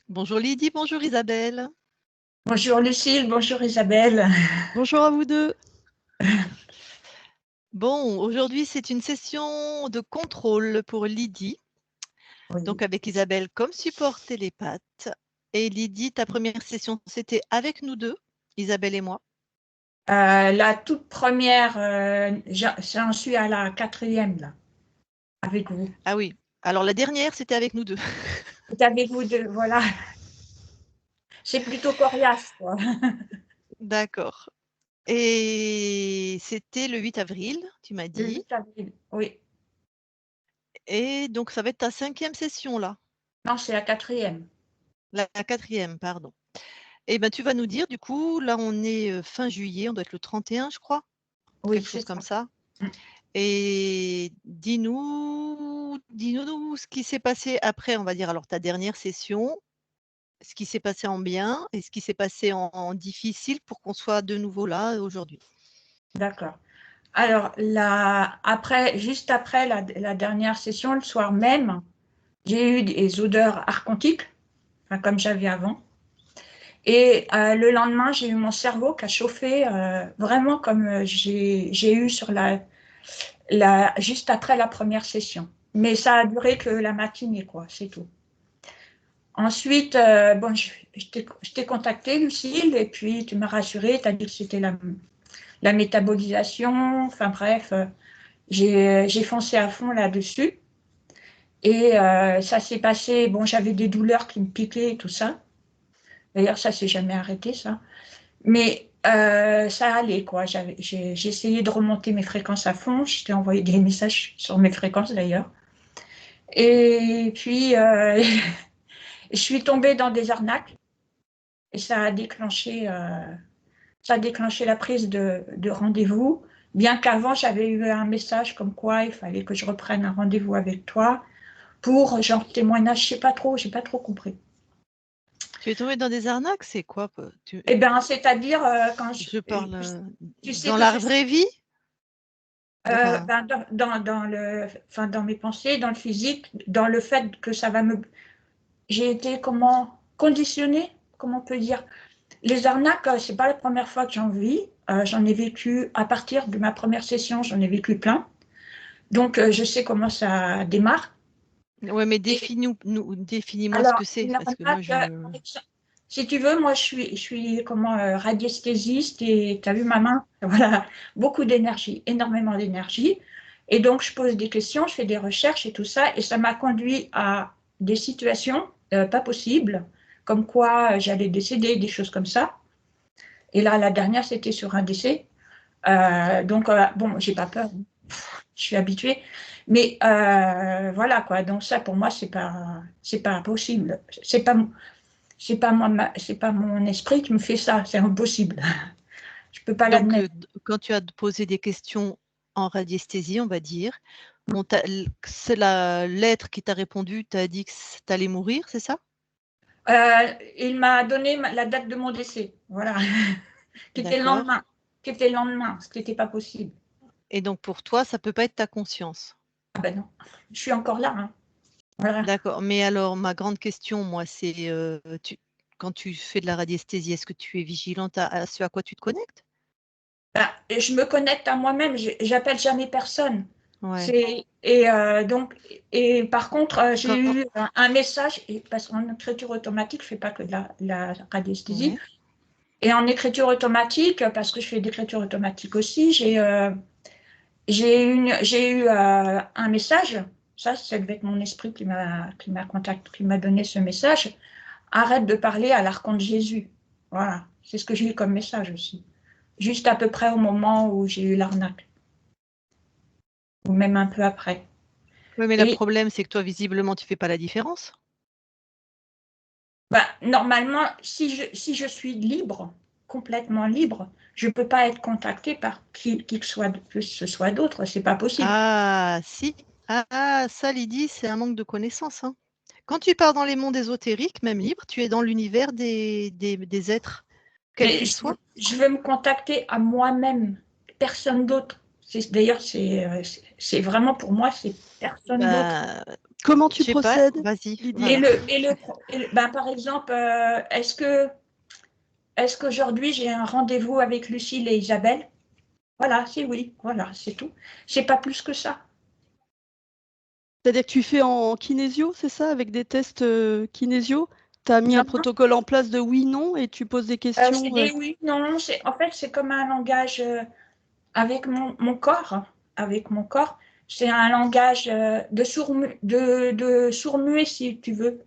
Bonjour Lydie, bonjour Isabelle. Bonjour Lucille, bonjour Isabelle. Bonjour à vous deux. Bon, aujourd'hui c'est une session de contrôle pour Lydie, Oui. donc avec Isabelle comme support télépathe. Et Lydie, ta première session, c'était avec nous deux, Isabelle et moi. La toute première, j'en suis à la 4e là, avec vous. Ah oui, alors la dernière, c'était avec nous deux. C'est avec vous deux, voilà. C'est plutôt coriace, quoi. D'accord. Et c'était le 8 avril, tu m'as Le dit. 8 avril, oui. Et donc ça va être ta 5e session là, Non, c'est la 4e. la 4e, pardon. Eh ben, tu vas nous dire, du coup, là on est fin juillet, on doit être le 31, je crois. Oui, Quelque c'est chose comme ça. ça. Et dis-nous ce qui s'est passé après, on va dire, alors ta dernière session, ce qui s'est passé en bien et ce qui s'est passé en difficile pour qu'on soit de nouveau là aujourd'hui. D'accord. Alors, juste après la dernière session, le soir même, j'ai eu des odeurs archontiques, enfin, comme j'avais avant. Et le lendemain, j'ai eu mon cerveau qui a chauffé vraiment comme j'ai eu juste après la première session. Mais ça a duré que la matinée, quoi, c'est tout. Ensuite, bon, je t'ai contacté, Lucille, et puis tu m'as rassurée, tu as dit que c'était la métabolisation, enfin bref, j'ai foncé à fond là-dessus. Et ça s'est passé, bon, j'avais des douleurs qui me piquaient et tout ça. D'ailleurs, ça s'est jamais arrêté, ça. Mais ça allait, quoi. J'ai essayé de remonter mes fréquences à fond. Je t'ai envoyé des messages sur mes fréquences, d'ailleurs. Et puis, je suis tombée dans des arnaques. Et ça a déclenché la prise de rendez-vous. Bien qu'avant, j'avais eu un message comme quoi il fallait que je reprenne un rendez-vous avec toi pour genre témoignage. Je sais pas trop, j'ai pas trop compris. Tu es tombé dans des arnaques, c'est quoi Eh bien, c'est-à-dire quand je parle tu sais dans que la vraie vie? Enfin, ben, dans mes pensées, dans le physique, dans le fait que ça va me... J'ai été comment conditionnée, comment on peut dire. Les arnaques, c'est pas la première fois que j'en vis. J'en ai vécu à partir de ma première session, j'en ai vécu plein. Donc je sais comment ça démarre. ouais, mais Et définis-moi ce alors, que c'est, une parce que moi arnaque, je. si tu veux, moi je suis comment radiesthésiste et tu as vu ma main, voilà, beaucoup d'énergie, énormément d'énergie. Et donc je pose des questions, je fais des recherches et tout ça, et ça m'a conduit à des situations pas possibles, comme quoi j'allais décéder, des choses comme ça. Et là, la dernière, c'était sur un décès. Donc bon, j'ai pas peur, je suis habituée. Mais voilà quoi. Donc ça, pour moi, c'est pas possible. C'est pas mon esprit qui me fait ça. C'est impossible. Je peux pas Donc, l'admettre. quand tu as posé des questions en radiesthésie, on va dire, c'est l'être qui t'a répondu, t'a dit que tu allais mourir, c'est ça? Il m'a donné la date de mon décès. Voilà. Qui était le D'accord. lendemain. Qui était le lendemain. Ce qui n'était pas possible. Et donc pour toi, ça peut pas être ta conscience? Ah ben non. Je suis encore là. Hein. Voilà. D'accord, mais alors ma grande question, moi, c'est, quand tu fais de la radiesthésie, est-ce que tu es vigilante à ce à quoi tu te connectes? Ben, je me connecte à moi-même. J'appelle jamais personne. Ouais. Et par contre, j'ai Quand eu un message, parce qu'en écriture automatique, je ne fais pas que de la radiesthésie, ouais. et en écriture automatique, parce que je fais d'écriture automatique aussi, j'ai eu un message, ça devait être mon esprit qui m'a donné ce message, arrête de parler à l'archange Jésus. Voilà, c'est ce que j'ai eu comme message aussi, juste à peu près au moment où j'ai eu l'arnaque, ou même un peu après. Ouais, mais le Et problème, c'est que toi, visiblement, tu fais pas la différence? bah, normalement, si je suis libre, complètement libre, je ne peux pas être contactée par que ce soit d'autre, c'est pas possible. Ah si! Ah ça Lydie, c'est un manque de connaissances, hein. Quand tu pars dans les mondes ésotériques, même libres, tu es dans l'univers des êtres, quels Mais qu'ils soient. je veux me contacter à moi-même, personne d'autre. D'ailleurs, c'est vraiment pour moi, c'est personne d'autre. Bah, Comment tu Je sais pas, procèdes, vas-y. Lydie? Ben, par exemple, est-ce qu'aujourd'hui j'ai un rendez-vous avec Lucille et Isabelle? Voilà, c'est oui, voilà, c'est tout. C'est pas plus que ça. C'est-à-dire que tu fais en kinésio, c'est ça, avec des tests kinésio? Tu as mis Non, un protocole en place de oui-non et tu poses des c'est questions. des oui, non, en fait, c'est comme un langage avec mon corps, avec mon corps. C'est un langage de sourd-muet, si tu veux,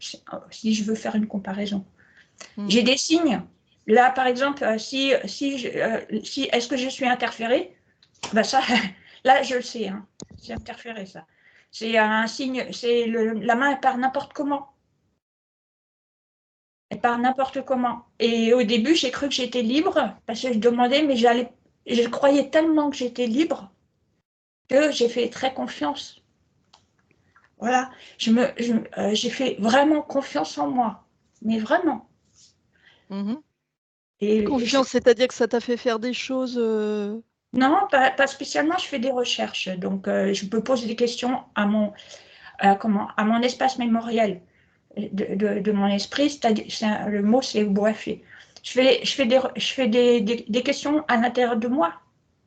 si je veux faire une comparaison. J'ai des signes. Là, par exemple, si est-ce que je suis interférée? Ben ça, là, je le sais, hein. C'est interféré, ça. C'est un signe, la main, elle part n'importe comment. Elle part n'importe comment. Et au début, j'ai cru que j'étais libre, parce que je demandais, mais je croyais tellement que j'étais libre que j'ai fait très confiance. Voilà, j'ai fait vraiment confiance en moi, mais vraiment. Confiance, c'est-à-dire que ça t'a fait faire des choses. Non, pas spécialement, je fais des recherches. Donc, je peux poser des questions à mon espace mémoriel de mon esprit. Le mot, c'est boiffer. Je fais des questions à l'intérieur de moi.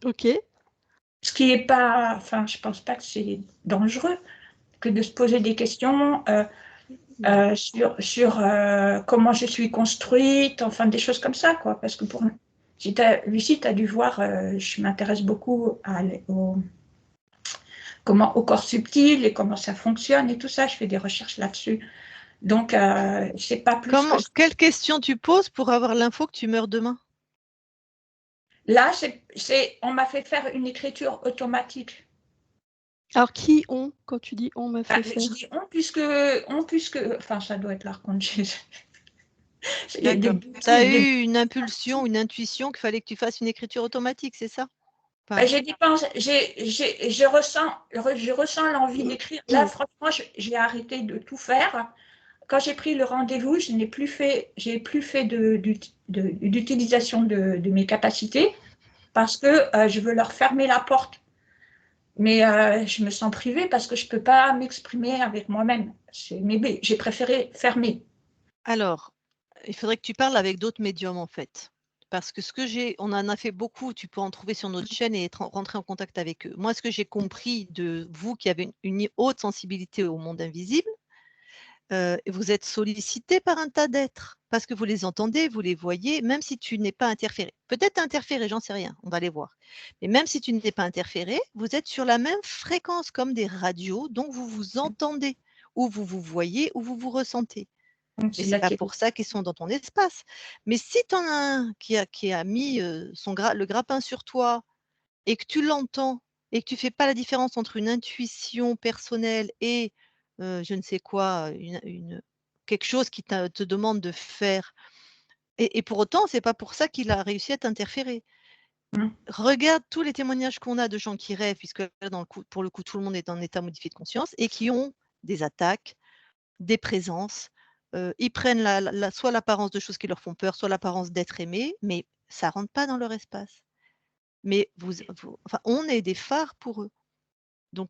Ok. Ce qui n'est pas, enfin, je pense pas que c'est dangereux que de se poser des questions sur comment je suis construite, enfin, des choses comme ça, quoi. Parce que Lucie, tu as dû voir, je m'intéresse beaucoup au corps subtil et comment ça fonctionne et tout ça. Je fais des recherches là-dessus. Donc, c'est pas plus que ça. Quelle question tu poses pour avoir l'info que tu meurs demain? Là, on m'a fait faire une écriture automatique. Alors, qui on, quand tu dis on m'a fait faire? Je dis puisque, enfin, ça doit être l'archange. D'accord. Tu as eu une impulsion, une intuition qu'il fallait que tu fasses une écriture automatique, c'est ça? Je ressens l'envie d'écrire. Là, franchement, j'ai arrêté de tout faire. Quand j'ai pris le rendez-vous, j'ai plus fait d'utilisation de mes capacités parce que je veux leur fermer la porte. Mais je me sens privée parce que je ne peux pas m'exprimer avec moi-même. J'ai préféré fermer. Alors, il faudrait que tu parles avec d'autres médiums, en fait. Parce que on en a fait beaucoup, tu peux en trouver sur notre chaîne et rentrer en contact avec eux. Moi, ce que j'ai compris de vous qui avez une haute sensibilité au monde invisible, vous êtes sollicité par un tas d'êtres parce que vous les entendez, vous les voyez, même si tu n'es pas interféré. Peut-être interféré, j'en sais rien, on va les voir. Mais même si tu n'es pas interféré, vous êtes sur la même fréquence comme des radios, donc vous vous entendez, ou vous vous voyez, ou vous vous ressentez. Mais ce n'est pas pour ça qu'ils sont dans ton espace. Mais si tu en as un qui a mis le grappin sur toi et que tu l'entends et que tu ne fais pas la différence entre une intuition personnelle et je ne sais quoi, quelque chose qui te demande de faire. Et pour autant, ce n'est pas pour ça qu'il a réussi à t'interférer. Regarde tous les témoignages qu'on a de gens qui rêvent, puisque pour le coup, tout le monde est en état modifié de conscience et qui ont des attaques, des présences. Ils prennent soit l'apparence de choses qui leur font peur, soit l'apparence d'être aimés, mais ça ne rentre pas dans leur espace. Mais on est des phares pour eux. Donc,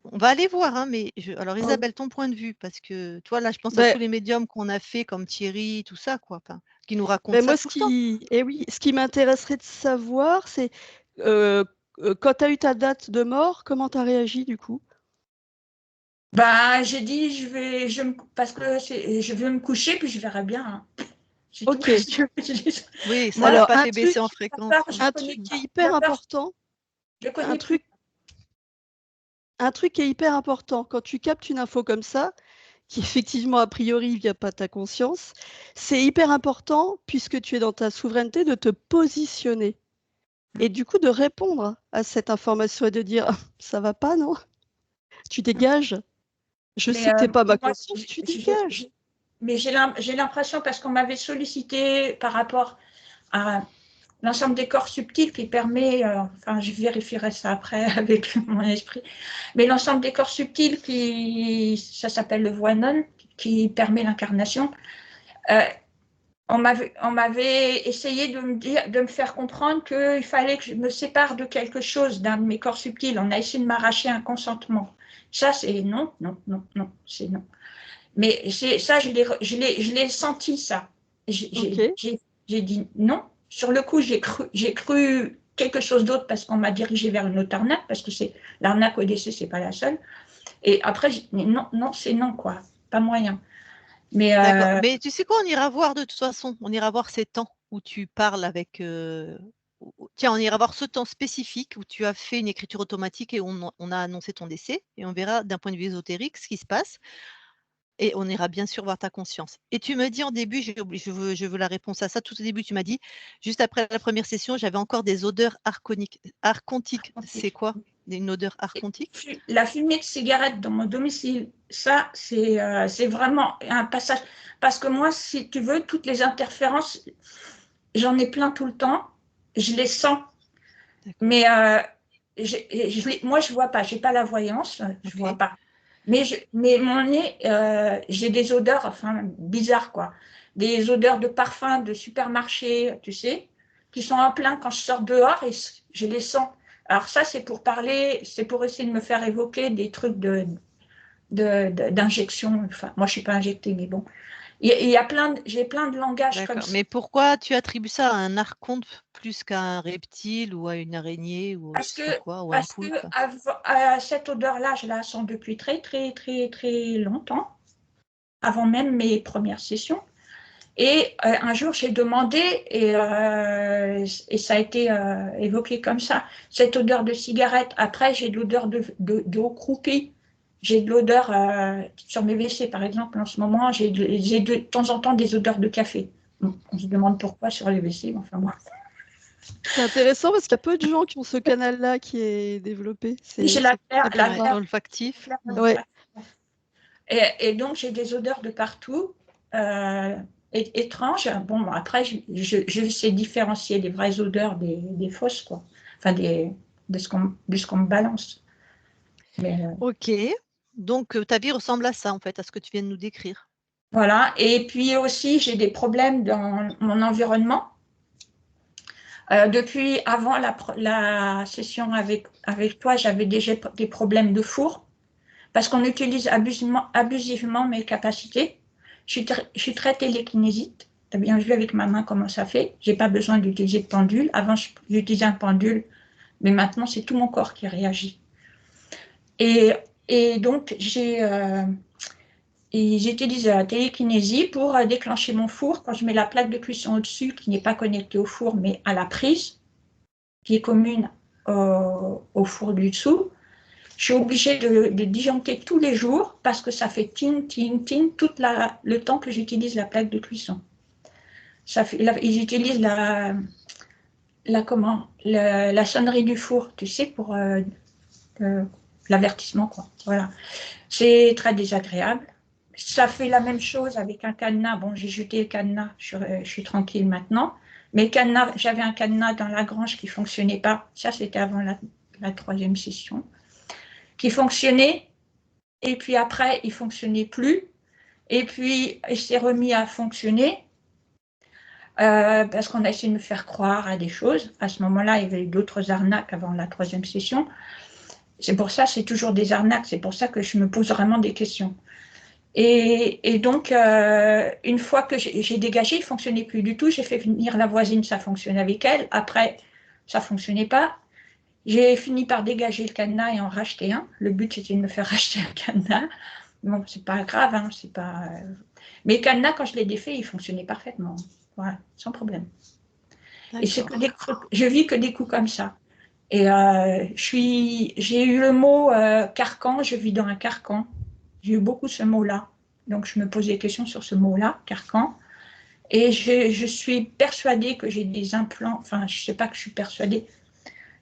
on va aller voir, hein, mais alors Isabelle, ton point de vue, parce que toi, là, je pense à tous les médiums qu'on a fait, comme Thierry, tout ça, quoi, qui nous racontent ça moi, tout le temps. oui, ce qui m'intéresserait de savoir, c'est quand tu as eu ta date de mort, comment tu as réagi du coup? J'ai dit, parce que je vais me coucher, puis je verrai bien. Hein. Ok. Oui, ça l'a pas fait baisser en fréquence. Un truc qui est hyper important. Un truc qui est hyper important, quand tu captes une info comme ça, qui effectivement a priori ne vient pas de ta conscience, c'est hyper important, puisque tu es dans ta souveraineté, de te positionner. Et du coup, de répondre à cette information et de dire « ça va pas, non ?» Tu dégages. Je sais que tu n'es pas ma conscience, tu dégages. Mais j'ai l'impression, parce qu'on m'avait sollicité par rapport à l'ensemble des corps subtils qui permet, enfin je vérifierai ça après avec mon esprit, mais l'ensemble des corps subtils ça s'appelle le Voinon, qui permet l'incarnation. On m'avait essayé de me faire comprendre qu'il fallait que je me sépare de quelque chose, d'un de mes corps subtils. On a essayé de m'arracher un consentement Ça, c'est non, non, non, non, c'est non. Mais ça, je l'ai senti, ça. Ok. J'ai dit non. Sur le coup, j'ai cru quelque chose d'autre parce qu'on m'a dirigé vers une autre arnaque, parce que c'est l'arnaque au décès, c'est pas la seule. Et après, non, non, c'est non, quoi. Pas moyen. Mais D'accord. Mais tu sais quoi, on ira voir de toute façon. On ira voir ces temps où tu parles avec. Tiens, on ira voir ce temps spécifique où tu as fait une écriture automatique et on a annoncé ton décès. Et on verra d'un point de vue ésotérique ce qui se passe. Et on ira bien sûr voir ta conscience. Et tu me dis en début, j'ai oublié, je veux la réponse à ça. Tout au début, tu m'as dit, juste après la première session, j'avais encore des odeurs archontiques. C'est quoi? Une odeur archontique? la fumée de cigarette dans mon domicile, ça, c'est vraiment un passage. Parce que moi, si tu veux, toutes les interférences, j'en ai plein tout le temps. Je les sens. Mais moi, je ne vois pas. Je n'ai pas la voyance. Je ne vois pas. Mais mon nez, j'ai des odeurs enfin, bizarres, quoi. Des odeurs de parfum de supermarché, tu sais, qui sont en plein quand je sors dehors et je les sens. Alors ça, c'est pour parler, c'est pour essayer de me faire évoquer des trucs d'injection. Enfin, moi, je ne suis pas injectée, mais bon. J'ai plein de langages comme ça. Mais pourquoi tu attribues ça à un archonte plus qu'à un reptile ou à une araignée ou je sais pas quoi, ou un poulpe? Cette odeur-là, je la sens depuis très, très, très, très longtemps, avant même mes premières sessions. Et un jour, j'ai demandé, et ça a été évoqué comme ça, cette odeur de cigarette. Après, j'ai de l'odeur d'eau croupie. J'ai de l'odeur sur mes WC, par exemple, en ce moment, j'ai de temps en temps des odeurs de café. On se demande pourquoi sur les WC, enfin moi. C'est intéressant parce qu'il y a peu de gens qui ont ce canal-là qui est développé. J'ai la très terre, rare. Olfactif. Ouais. Et donc, j'ai des odeurs de partout, étranges. Bon, après, je sais différencier les vraies odeurs des fausses, quoi. Enfin, de ce qu'on me balance. Mais, Ok. Donc, ta vie ressemble à ça, en fait, à ce que tu viens de nous décrire. voilà. Et puis aussi, j'ai des problèmes dans mon environnement. Depuis avant la session avec toi, j'avais déjà des problèmes de four parce qu'on utilise abusivement mes capacités. Je suis très télékinésite. Tu as bien vu avec ma main comment ça fait. Je n'ai pas besoin d'utiliser de pendule. Avant, j'utilisais un pendule, mais maintenant, c'est tout mon corps qui réagit. Et donc, j'utilise la télékinésie pour déclencher mon four quand je mets la plaque de cuisson au-dessus, qui n'est pas connectée au four, mais à la prise, qui est commune au four du dessous. Je suis obligée de disjoncter tous les jours parce que ça fait ting, ting, ting tout le temps que j'utilise la plaque de cuisson. Ils utilisent la sonnerie du four, tu sais, pour l'avertissement, quoi. Voilà. C'est très désagréable. Ça fait la même chose avec un cadenas. Bon, j'ai jeté le cadenas, je suis tranquille maintenant. Mais j'avais un cadenas dans la grange qui ne fonctionnait pas. Ça, c'était avant la troisième session. Qui fonctionnait, et puis après, il ne fonctionnait plus. Et puis, il s'est remis à fonctionner parce qu'on a essayé de me faire croire à des choses. À ce moment-là, il y avait eu d'autres arnaques avant la troisième session. C'est pour ça, c'est toujours des arnaques. C'est pour ça que je me pose vraiment des questions. Et donc, une fois que j'ai dégagé, il ne fonctionnait plus du tout. J'ai fait venir la voisine, ça fonctionnait avec elle. Après, ça ne fonctionnait pas. J'ai fini par dégager le cadenas et en racheter un. Le but, c'était de me faire racheter un cadenas. Bon, c'est pas grave, hein, c'est pas. Mais le cadenas, quand je l'ai défait, il fonctionnait parfaitement. Voilà, sans problème. Et c'est que je vis que des coups comme ça. Et j'ai eu le mot carcan, je vis dans un carcan. J'ai eu beaucoup ce mot-là. Donc, je me pose des questions sur ce mot-là, carcan. Et je suis persuadée que j'ai des implants. Enfin, je ne sais pas que je suis persuadée.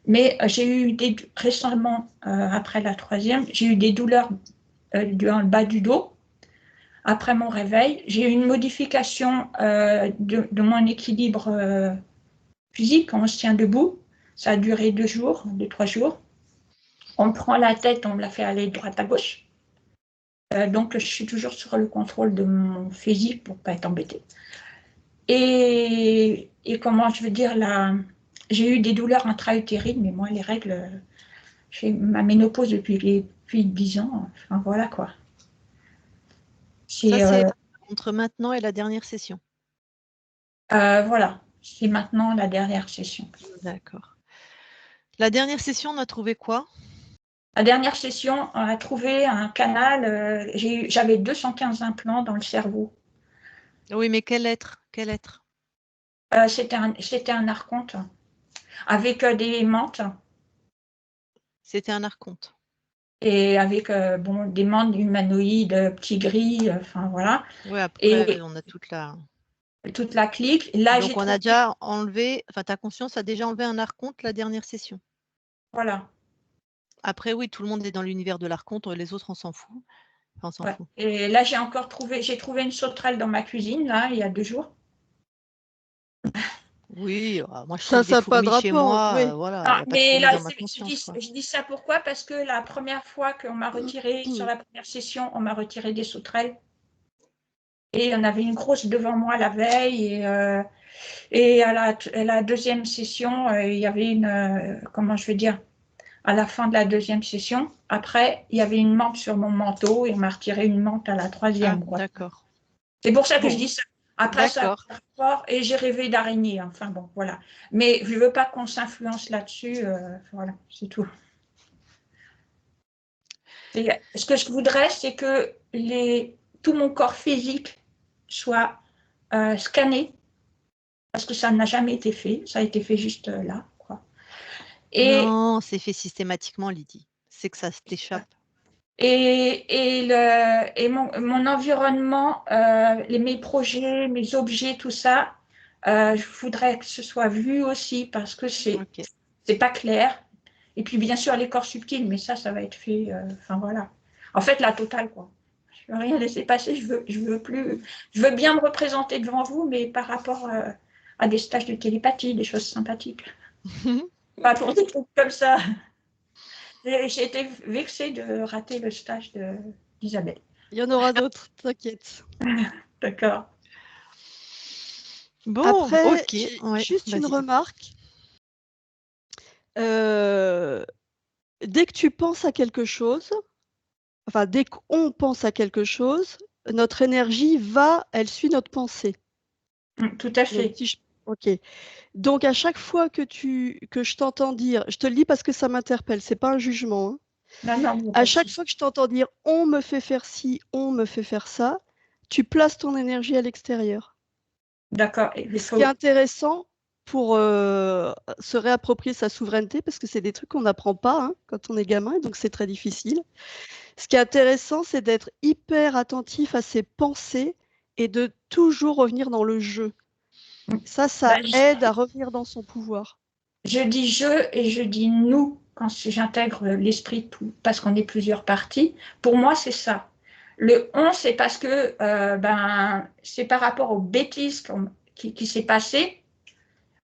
Mais j'ai eu récemment, après la troisième, j'ai eu des douleurs dans le bas du dos. Après mon réveil, j'ai eu une modification de mon équilibre physique quand on se tient debout. Ça a duré 2 jours, 3 jours. On prend la tête, on me la fait aller de droite à gauche. Donc, je suis toujours sur le contrôle de mon physique pour ne pas être embêtée. Et comment je veux dire, j'ai eu des douleurs intra-utérines, mais moi, les règles, j'ai ma ménopause depuis fille de 10 ans. Enfin, voilà quoi. Ça, c'est entre maintenant et la dernière session. Voilà, c'est maintenant la dernière session. D'accord. La dernière session, on a trouvé quoi? La dernière session, on a trouvé un canal. J'avais 215 implants dans le cerveau. Oui, mais quel être? Quel être? C'était un archonte avec des mantes C'était un archonte. et avec des mantes humanoïdes, petits gris, enfin voilà. Oui, après, Et on a toute la clique. Là, Donc, on a déjà enlevé, enfin, ta conscience a déjà enlevé un archonte la dernière session. Voilà. Après, oui, tout le monde est dans l'univers de l'archonte, les autres, on s'en fout. Enfin, on s'en fout. Et là, j'ai trouvé une sauterelle dans ma cuisine, là, il y a 2 jours. Oui, moi, je Ça trouve des n'a pas de fourmis chez rapport, moi, oui. voilà, il n'y a pas de Mais fourmis là, dans ma conscience. je dis ça pourquoi? Parce que la première fois qu'on m'a retiré, sur la première session, on m'a retiré des sauterelles. Et il y en avait une grosse devant moi la veille. Et à la deuxième session, il y avait comment je vais dire, à la fin de la deuxième session, après, il y avait une mante sur mon manteau et on m'a retiré une mante à la troisième. D'accord. C'est pour ça que je dis ça. Après, ça D'accord. fort et j'ai rêvé d'araignée. Enfin bon, voilà. Mais je ne veux pas qu'on s'influence là-dessus. Voilà, c'est tout. Ce que je voudrais, c'est que tout mon corps physique soit scanné, parce que ça n'a jamais été fait. Ça a été fait juste là, quoi. Et, Non, c'est fait systématiquement, Lydie. C'est que ça t'échappe. et mon environnement, mes projets, mes objets, tout ça, je voudrais que ce soit vu aussi parce que c'est pas clair. Et puis bien sûr les corps subtils, mais ça va être fait. Enfin voilà. En fait la totale quoi. Je veux rien laisser passer. Je veux plus. Je veux bien me représenter devant vous, mais par rapport à des stages de télépathie, des choses sympathiques. Pas pour des trucs comme ça. J'ai été vexée de rater le stage d'Isabelle. Il y en aura d'autres, t'inquiète. D'accord. Bon, Après, ok. juste une remarque. Dès que tu penses à quelque chose, enfin, dès qu'on pense à quelque chose, notre énergie elle suit notre pensée. Tout à fait. Ok. Donc, à chaque fois que je t'entends dire, je te le dis parce que ça m'interpelle, c'est pas un jugement, hein. Non, À chaque fois que je t'entends dire on me fait faire ci, on me fait faire ça, tu places ton énergie à l'extérieur. D'accord. Ce qui est intéressant pour se réapproprier sa souveraineté, parce que c'est des trucs qu'on n'apprend pas hein, quand on est gamin, et donc c'est très difficile. Ce qui est intéressant, c'est d'être hyper attentif à ses pensées et de toujours revenir dans le jeu. Ça aide à revenir dans son pouvoir. Je dis je et je dis nous quand j'intègre l'esprit tout, parce qu'on est plusieurs parties. Pour moi, c'est ça. Le on, c'est parce que c'est par rapport aux bêtises qui s'est passé.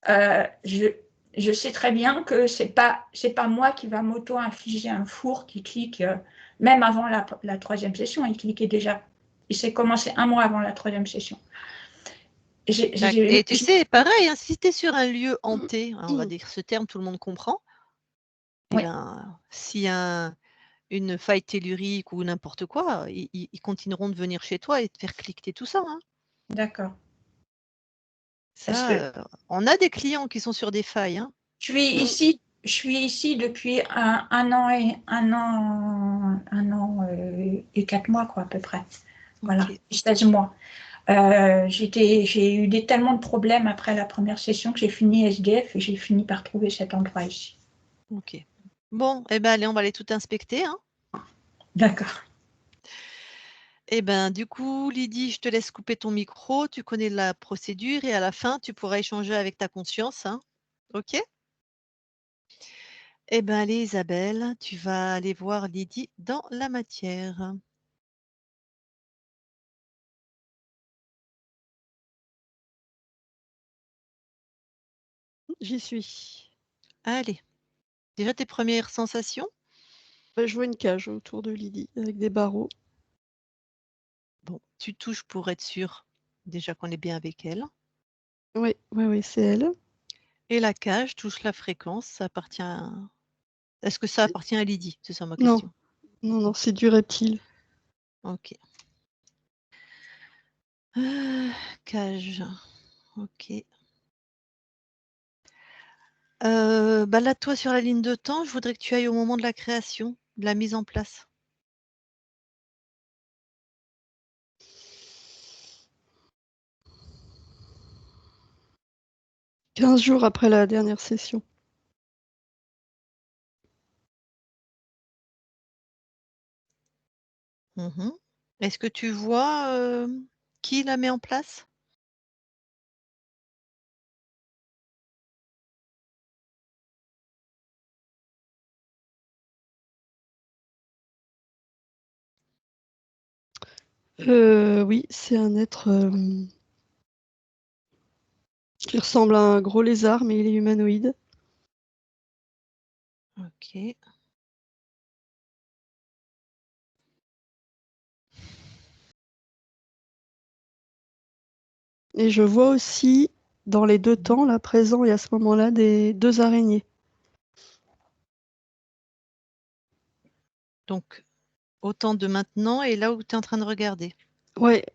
Je sais très bien que c'est pas moi qui va m'auto-infliger un four qui clique, même avant la troisième session, il cliquait déjà. Il s'est commencé 1 mois avant la troisième session. Et tu sais, pareil, hein, si tu es sur un lieu hanté, hein, on va dire ce terme, tout le monde comprend, et s'il y a une faille tellurique ou n'importe quoi, ils continueront de venir chez toi et de faire cliqueter tout ça. Hein. D'accord. Ça, on a des clients qui sont sur des failles. Hein. Je suis ici depuis un an et 4 mois, quoi, à peu près. Voilà, 16 mois. J'ai eu tellement de problèmes après la première session que j'ai fini SDF et j'ai fini par trouver cet endroit ici. Ok. Bon, eh ben, allez, on va aller tout inspecter. Hein. D'accord. Eh ben, du coup, Lydie, je te laisse couper ton micro. Tu connais la procédure et à la fin, tu pourras échanger avec ta conscience. Hein. Ok? Eh bien, allez, Isabelle, tu vas aller voir Lydie dans la matière. J'y suis. Allez. Déjà tes premières sensations? Je vois une cage autour de Lydie avec des barreaux. Bon, tu touches pour être sûr déjà qu'on est bien avec elle. Oui, c'est elle. Et la cage touche la fréquence. Ça appartient à... Est-ce que ça appartient à Lydie? C'est ça ma Non. question. Non, non, c'est du reptile. Ok. Cage. Ok. Balade-toi sur la ligne de temps. Je voudrais que tu ailles au moment de la création, de la mise en place. 15 jours après la dernière session. Est-ce que tu vois qui la met en place? Oui, c'est un être qui ressemble à un gros lézard, mais il est humanoïde. Ok. Et je vois aussi, dans les deux temps, là, présent et à ce moment-là, deux araignées. Donc, au temps de maintenant et là où tu es en train de regarder. Ouais,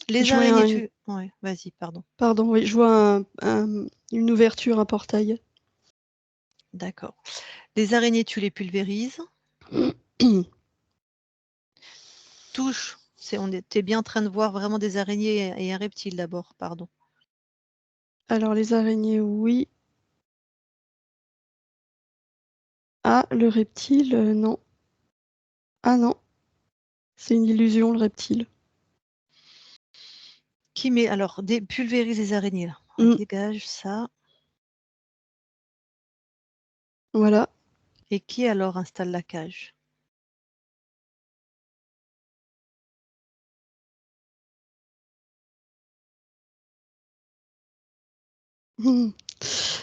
Les je vois araignées, Ouais, vas-y, pardon. Pardon, oui, je vois une ouverture, un portail. D'accord. Les araignées, tu les pulvérises. Touche. T'es bien en train de voir vraiment des araignées et un reptile d'abord, pardon. Alors, les araignées, oui. Ah, le reptile, non. Ah non, c'est une illusion, le reptile. Qui met alors pulvérise les araignées là. Mm. Dégage ça. Voilà. Et qui alors installe la cage? Je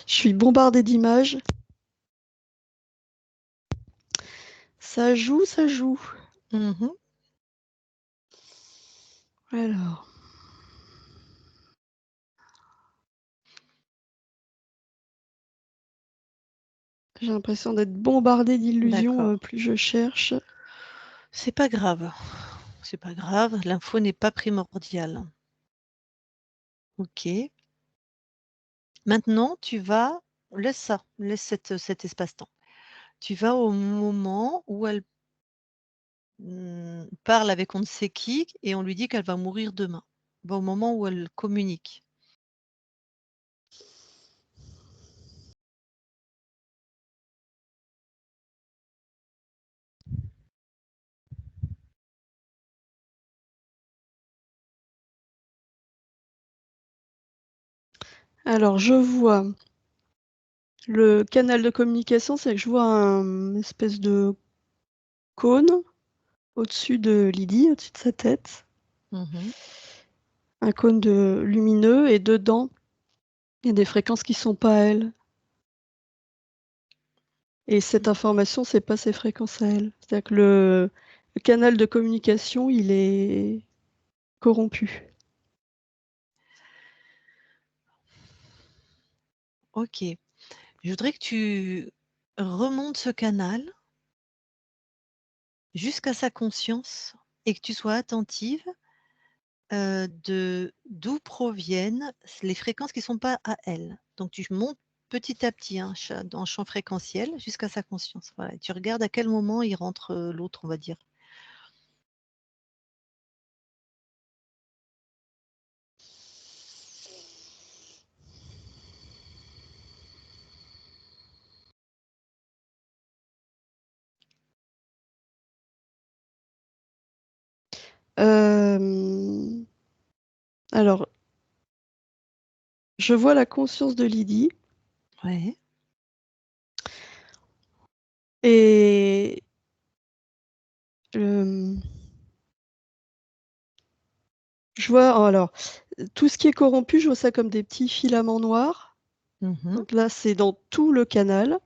suis bombardée d'images. Ça joue, ça joue. Alors. J'ai l'impression d'être bombardée d'illusions plus je cherche. C'est pas grave. C'est pas grave. L'info n'est pas primordiale. Ok. Maintenant, tu vas. Laisse ça. Laisse cet espace-temps. Tu vas au moment où elle parle avec on ne sait qui et on lui dit qu'elle va mourir demain. Va au moment où elle communique. Alors, je vois le canal de communication, c'est que je vois une espèce de cône au-dessus de Lydie, au-dessus de sa tête. Un cône lumineux et dedans, il y a des fréquences qui ne sont pas elle. Et cette information, c'est pas ses fréquences à elle. C'est-à-dire que le canal de communication, il est corrompu. Ok. Je voudrais que tu remontes ce canal jusqu'à sa conscience et que tu sois attentive d'où proviennent les fréquences qui ne sont pas à elle. Donc tu montes petit à petit dans le champ fréquentiel jusqu'à sa conscience. Voilà. Et tu regardes à quel moment il rentre l'autre, on va dire. Alors, je vois la conscience de Lydie. Ouais. Et je vois, alors, tout ce qui est corrompu, je vois ça comme des petits filaments noirs. Donc là, c'est dans tout le canal,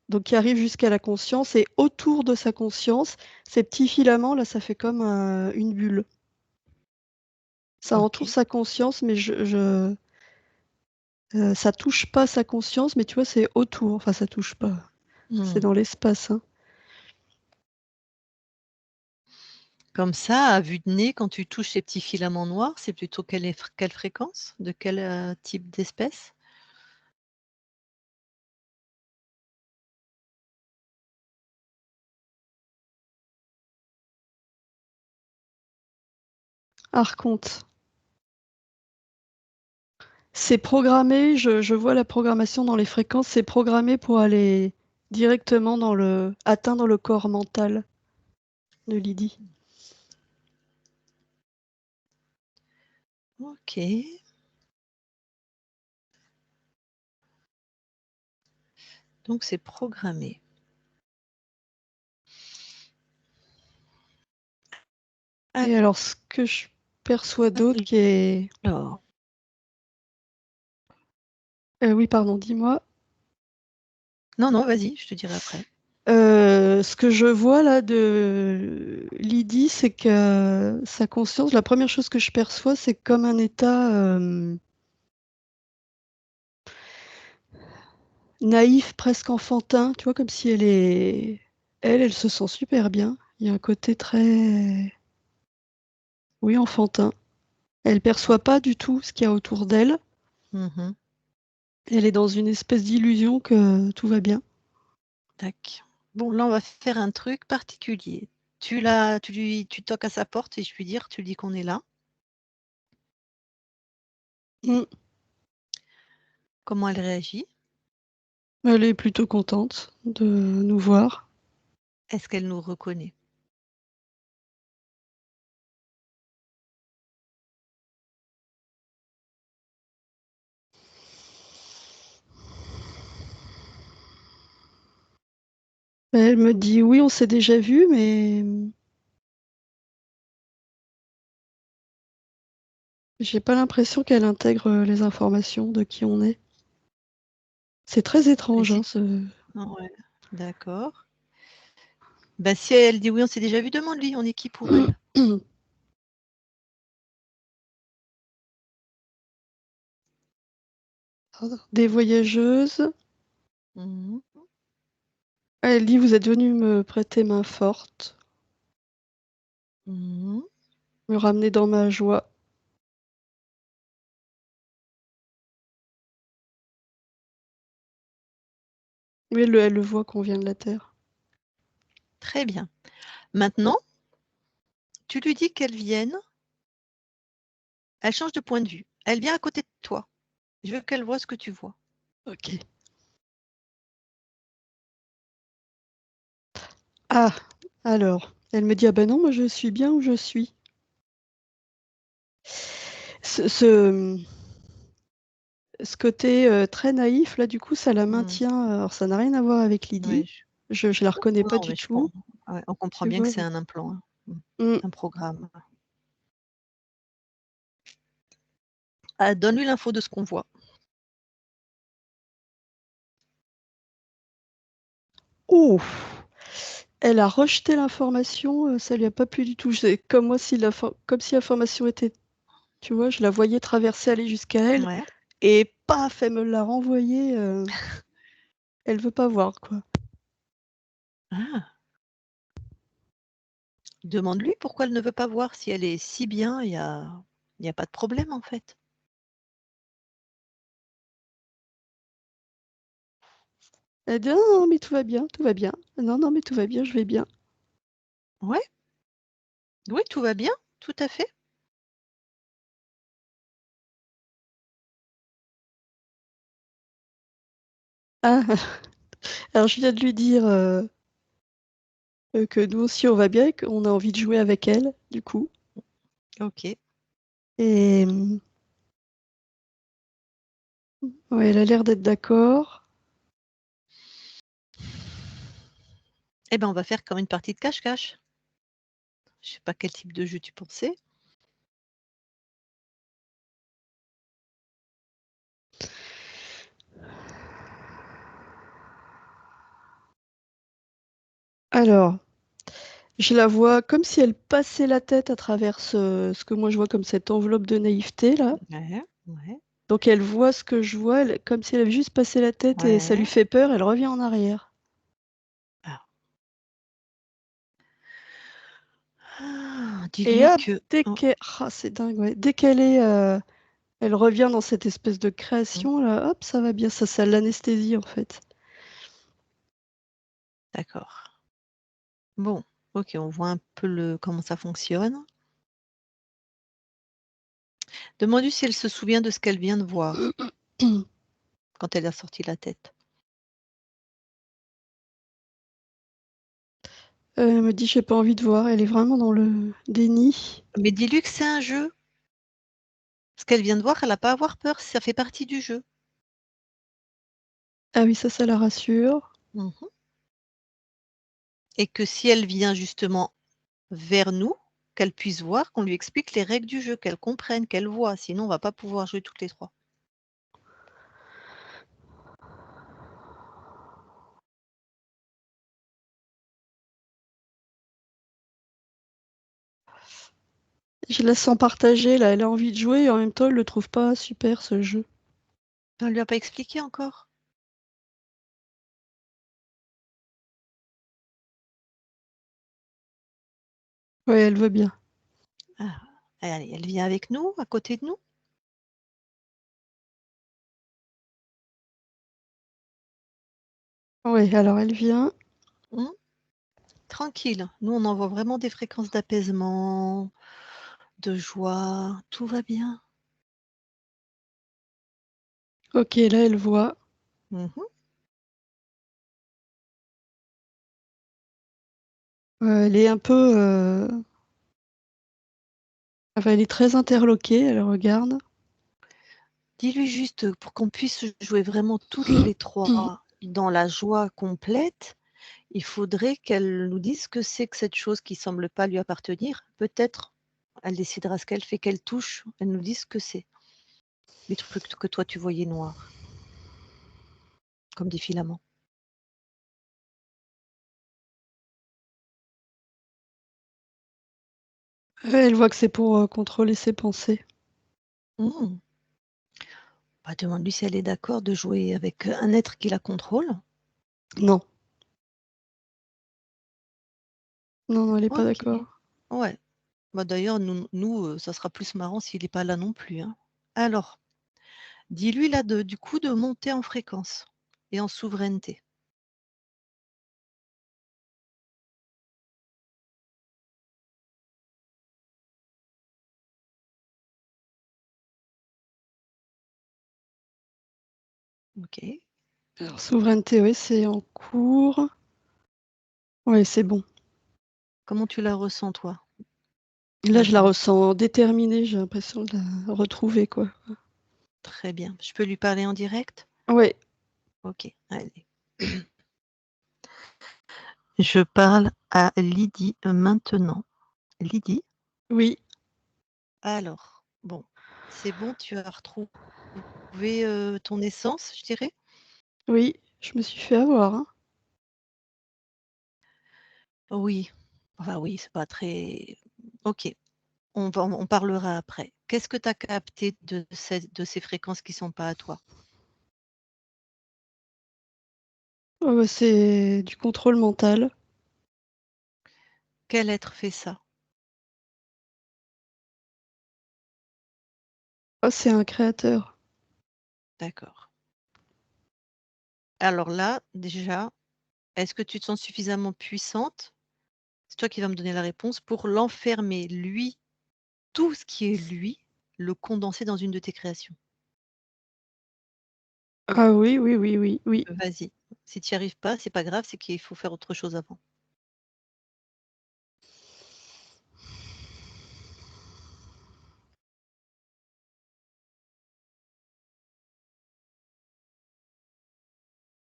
donc qui arrive jusqu'à la conscience. Et autour de sa conscience, ces petits filaments, là, ça fait comme une bulle. Ça entoure sa conscience, mais Ça touche pas sa conscience, mais tu vois, c'est autour. Enfin, ça touche pas. C'est dans l'espace. Hein. Comme ça, à vue de nez, quand tu touches ces petits filaments noirs, c'est plutôt quelle fréquence? De quel type d'espèce? Archonte. C'est programmé, je vois la programmation dans les fréquences, c'est programmé pour aller directement atteindre le corps mental de Lydie. Ok. Donc c'est programmé. Et alors, ce que je perçois d'autre qui est... Alors, oui, pardon, dis-moi. non, vas-y, je te dirai après. Ce que je vois là de Lydie, c'est que sa conscience, la première chose que je perçois, c'est comme un état naïf, presque enfantin, tu vois, comme si elle se sent super bien. Il y a un côté très, oui, enfantin. Elle perçoit pas du tout ce qu'il y a autour d'elle. Mhm. Elle est dans une espèce d'illusion que tout va bien. Tac. Bon, là, on va faire un truc particulier. Tu toques à sa porte et je lui dire, tu lui dis qu'on est là. Comment elle réagit? Elle est plutôt contente de nous voir. Est-ce qu'elle nous reconnaît? Elle me dit oui, on s'est déjà vu, mais j'ai pas l'impression qu'elle intègre les informations de qui on est. C'est très étrange, hein, Ouais, d'accord. Bah, si elle dit oui, on s'est déjà vu, demande-lui, on est qui pour elle? Des voyageuses. Mhm. Elle dit vous êtes venu me prêter main forte, Mhm. me ramener dans ma joie. Oui, elle le voit qu'on vient de la Terre. Très bien. Maintenant, tu lui dis qu'elle vienne. Elle change de point de vue. Elle vient à côté de toi. Je veux qu'elle voit ce que tu vois. Ok. Ah, alors, elle me dit ah ben non, moi je suis bien où je suis. Ce côté très naïf, là, du coup, ça la maintient. Alors, ça n'a rien à voir avec Lydie. Ouais, Je la reconnais pas non, du mais tout. ouais, on comprend Tu bien que vois. c'est un implant, hein. Mm. Un programme. Ah, donne-lui l'info de ce qu'on voit. Oh, elle a rejeté l'information, ça lui a pas plu du tout. C'est comme moi comme si l'information était, tu vois, je la voyais traverser, aller jusqu'à elle, Ouais. et paf, elle me l'a renvoyée. Elle veut pas voir, quoi. Ah. Demande-lui pourquoi elle ne veut pas voir. Si elle est si bien, il y a pas de problème en fait. Elle dit non, non, mais tout va bien, tout va bien. Non, non, mais tout va bien, je vais bien. Ouais. Oui, tout va bien, tout à fait. Ah, alors je viens de lui dire que nous aussi on va bien, et qu'on a envie de jouer avec elle, du coup. Ok. Et ouais, elle a l'air d'être d'accord. Eh ben, on va faire comme une partie de cache-cache. Je sais pas quel type de jeu tu pensais. Alors, je la vois comme si elle passait la tête à travers ce que moi je vois comme cette enveloppe de naïveté là. Ouais, ouais. Donc elle voit ce que je vois, comme si elle avait juste passé la tête et ça lui Ouais. fait peur, elle revient en arrière. Ah, Et dis-lui hop, que. dès Oh, qu'elle... Ah, c'est dingue, ouais. Dès qu'elle est... elle revient dans cette espèce de hmm, création, là, hop, ça va bien. Ça l'anesthésie, en fait. d'accord. Bon, ok, on voit un peu comment ça fonctionne. Demande-lui si elle se souvient de ce qu'elle vient de voir quand elle a sorti la tête. Elle me dit, j'ai pas envie de voir. Elle est vraiment dans le déni. Mais dis-lui que c'est un jeu. Ce qu'elle vient de voir, elle n'a pas à avoir peur, ça fait partie du jeu. Ah oui, ça la rassure. Mhm. Et que si elle vient justement vers nous, qu'elle puisse voir, qu'on lui explique les règles du jeu, qu'elle comprenne, qu'elle voit. Sinon, on va pas pouvoir jouer toutes les trois. Je la sens partagée, là. Elle a envie de jouer et en même temps, elle le trouve pas super, ce jeu. On lui a pas expliqué encore. Ouais, elle veut bien. Ah, allez, elle vient avec nous, à côté de nous. Ouais, alors elle vient. Hmm. Tranquille. Nous, on envoie vraiment des fréquences d'apaisement, de joie. Tout va bien. Ok, là, elle voit. Mhm. Elle est un peu... Enfin, elle est très interloquée, elle regarde. Dis-lui juste pour qu'on puisse jouer vraiment toutes les trois dans la joie complète. Il faudrait qu'elle nous dise ce que c'est que cette chose qui semble pas lui appartenir. Peut-être, elle décidera ce qu'elle fait, qu'elle touche, elle nous dit ce que c'est. Les trucs que toi tu voyais noirs, comme des filaments. Elle voit que c'est pour contrôler ses pensées. Mmh. Bah, demande-lui si elle est d'accord de jouer avec un être qui la contrôle. Non. Non, non, elle n'est pas Ok. d'accord. Ouais. Bah, d'ailleurs, nous, ça sera plus marrant s'il n'est pas là non plus, hein. Alors, dis-lui là du coup de monter en fréquence et en souveraineté. Ok. Alors, souveraineté, oui, c'est en cours. Ouais, c'est bon. Comment tu la ressens, toi, Là, je la maintenant? ressens déterminée, j'ai l'impression de la retrouver, quoi. Très bien. Je peux lui parler en direct? Ouais, Ok, allez. Je parle à Lydie maintenant. Lydie, oui, alors, bon, c'est bon, tu as retrouvé ton essence, je dirais? oui, je me suis fait avoir, hein. Oui. Enfin oui, c'est pas très. Ok, on parlera après. Qu'est-ce que tu as capté de ces fréquences qui sont pas à toi? Ouais, ouais, c'est du contrôle mental. Quel être fait ça? Oh, c'est un créateur. D'accord. Alors là, déjà, est-ce que tu te sens suffisamment puissante? C'est toi qui vas me donner la réponse pour l'enfermer, lui, tout ce qui est lui, le condenser dans une de tes créations. Ah oui, oui, oui, oui, oui. Vas-y. Si tu n'y arrives pas, c'est pas grave, c'est qu'il faut faire autre chose avant.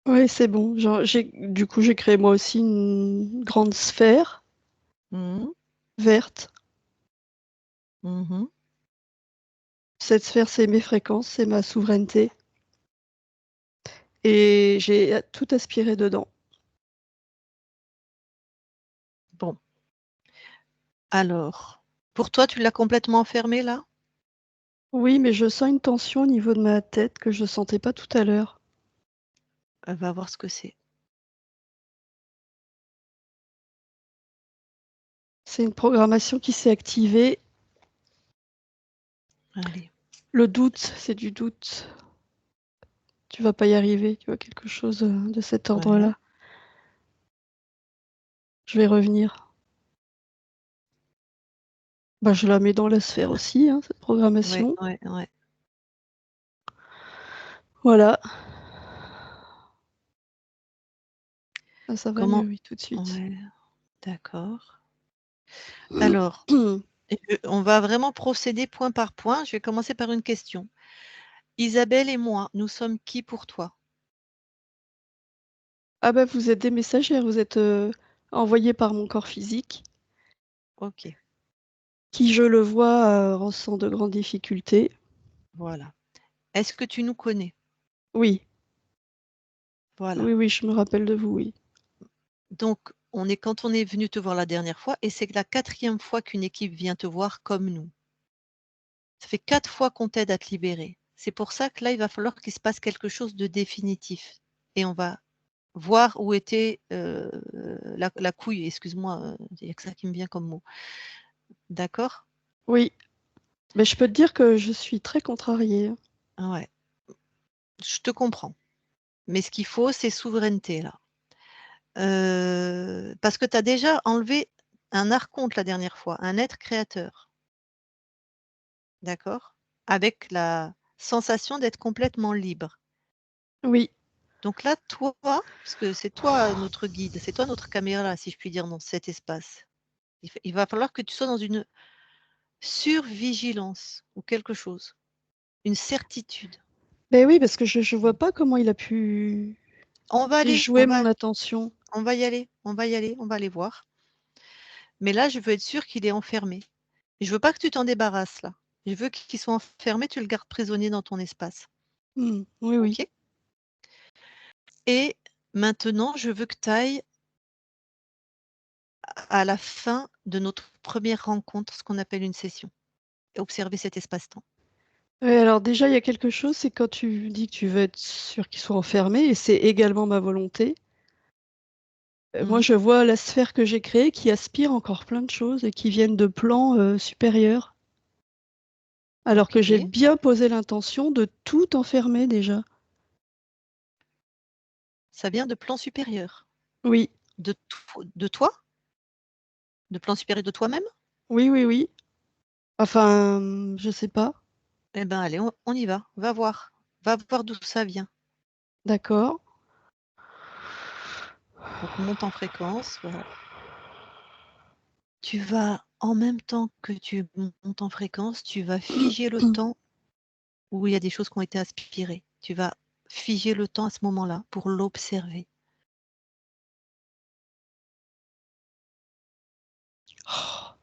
Ouais, c'est bon. Genre, du coup, j'ai créé moi aussi une grande sphère Mmh. verte. Mmh. Cette sphère, c'est mes fréquences, c'est ma souveraineté. Et j'ai tout aspiré dedans. Bon. Alors, pour toi, tu l'as complètement enfermé là? Oui, mais je sens une tension au niveau de ma tête que je ne sentais pas tout à l'heure. Va voir ce que c'est. C'est une programmation qui s'est activée. Allez. Le doute, c'est du doute. Tu vas pas y arriver, tu vois, quelque chose de cet Ouais. ordre-là. Je vais revenir. Bah, je la mets dans la sphère aussi, hein, cette Ouais, programmation. ouais, ouais. Voilà. Ah, ça va Comment? mieux, oui, tout de suite. Ouais, d'accord. Alors, on va vraiment procéder point par point. Je vais commencer par une question. Isabelle et moi, nous sommes qui pour toi? Ah bah, vous êtes des messagères, vous êtes envoyés par mon corps physique, OK, qui, je le vois, ressent de grandes difficultés. voilà. Est-ce que tu nous connais? Oui, Voilà. oui, oui, je me rappelle de vous, oui. Donc, quand on est venu te voir la dernière fois et c'est la 4e fois qu'une équipe vient te voir comme nous. Ça fait 4 fois qu'on t'aide à te libérer. C'est pour ça que là, il va falloir qu'il se passe quelque chose de définitif et on va voir où était, la couille, excuse-moi, il y a que ça qui me vient comme mot. D'accord? Oui, mais je peux te dire que je suis très contrariée, hein. Ouais, je te comprends. Mais ce qu'il faut, c'est souveraineté là. Parce que tu as déjà enlevé un archonte la dernière fois, un être créateur, d'accord? Avec la sensation d'être complètement libre. Oui, Donc là, toi, parce que c'est toi notre guide, c'est toi notre caméra, si je puis dire, dans cet espace. Il va falloir que tu sois dans une survigilance ou quelque chose, une certitude. ben oui, parce que je vois pas comment il a pu On va aller, déjouer mon attention. on va y aller, on va y aller, on va aller voir. Mais là, je veux être sûre qu'il est enfermé. Et je veux pas que tu t'en débarrasses là. Je veux qu'il soit enfermé, tu le gardes prisonnier dans ton espace. Oui, oui. OK? Et maintenant, je veux que tu ailles à la fin de notre première rencontre, ce qu'on appelle une session, et observer cet espace-temps. Ouais, alors déjà, il y a quelque chose, c'est quand tu dis que tu veux être sûr qu'il soit enfermé, et c'est également ma volonté. Moi, Mmh. je vois la sphère que j'ai créée qui aspire encore plein de choses et qui viennent de plans supérieurs, alors que j'ai OK. bien posé l'intention de tout enfermer déjà. Ça vient de plans supérieurs. Oui, De toi? De plans supérieurs de toi-même? oui, oui, oui. Enfin, je sais pas. Eh ben, allez, on y va. Va voir. Va voir d'où ça vient. D'accord. Donc monte en fréquence, voilà. Tu vas, en même temps que tu montes en fréquence, tu vas figer le temps où il y a des choses qui ont été aspirées. Tu vas figer le temps à ce moment-là pour l'observer. Oh,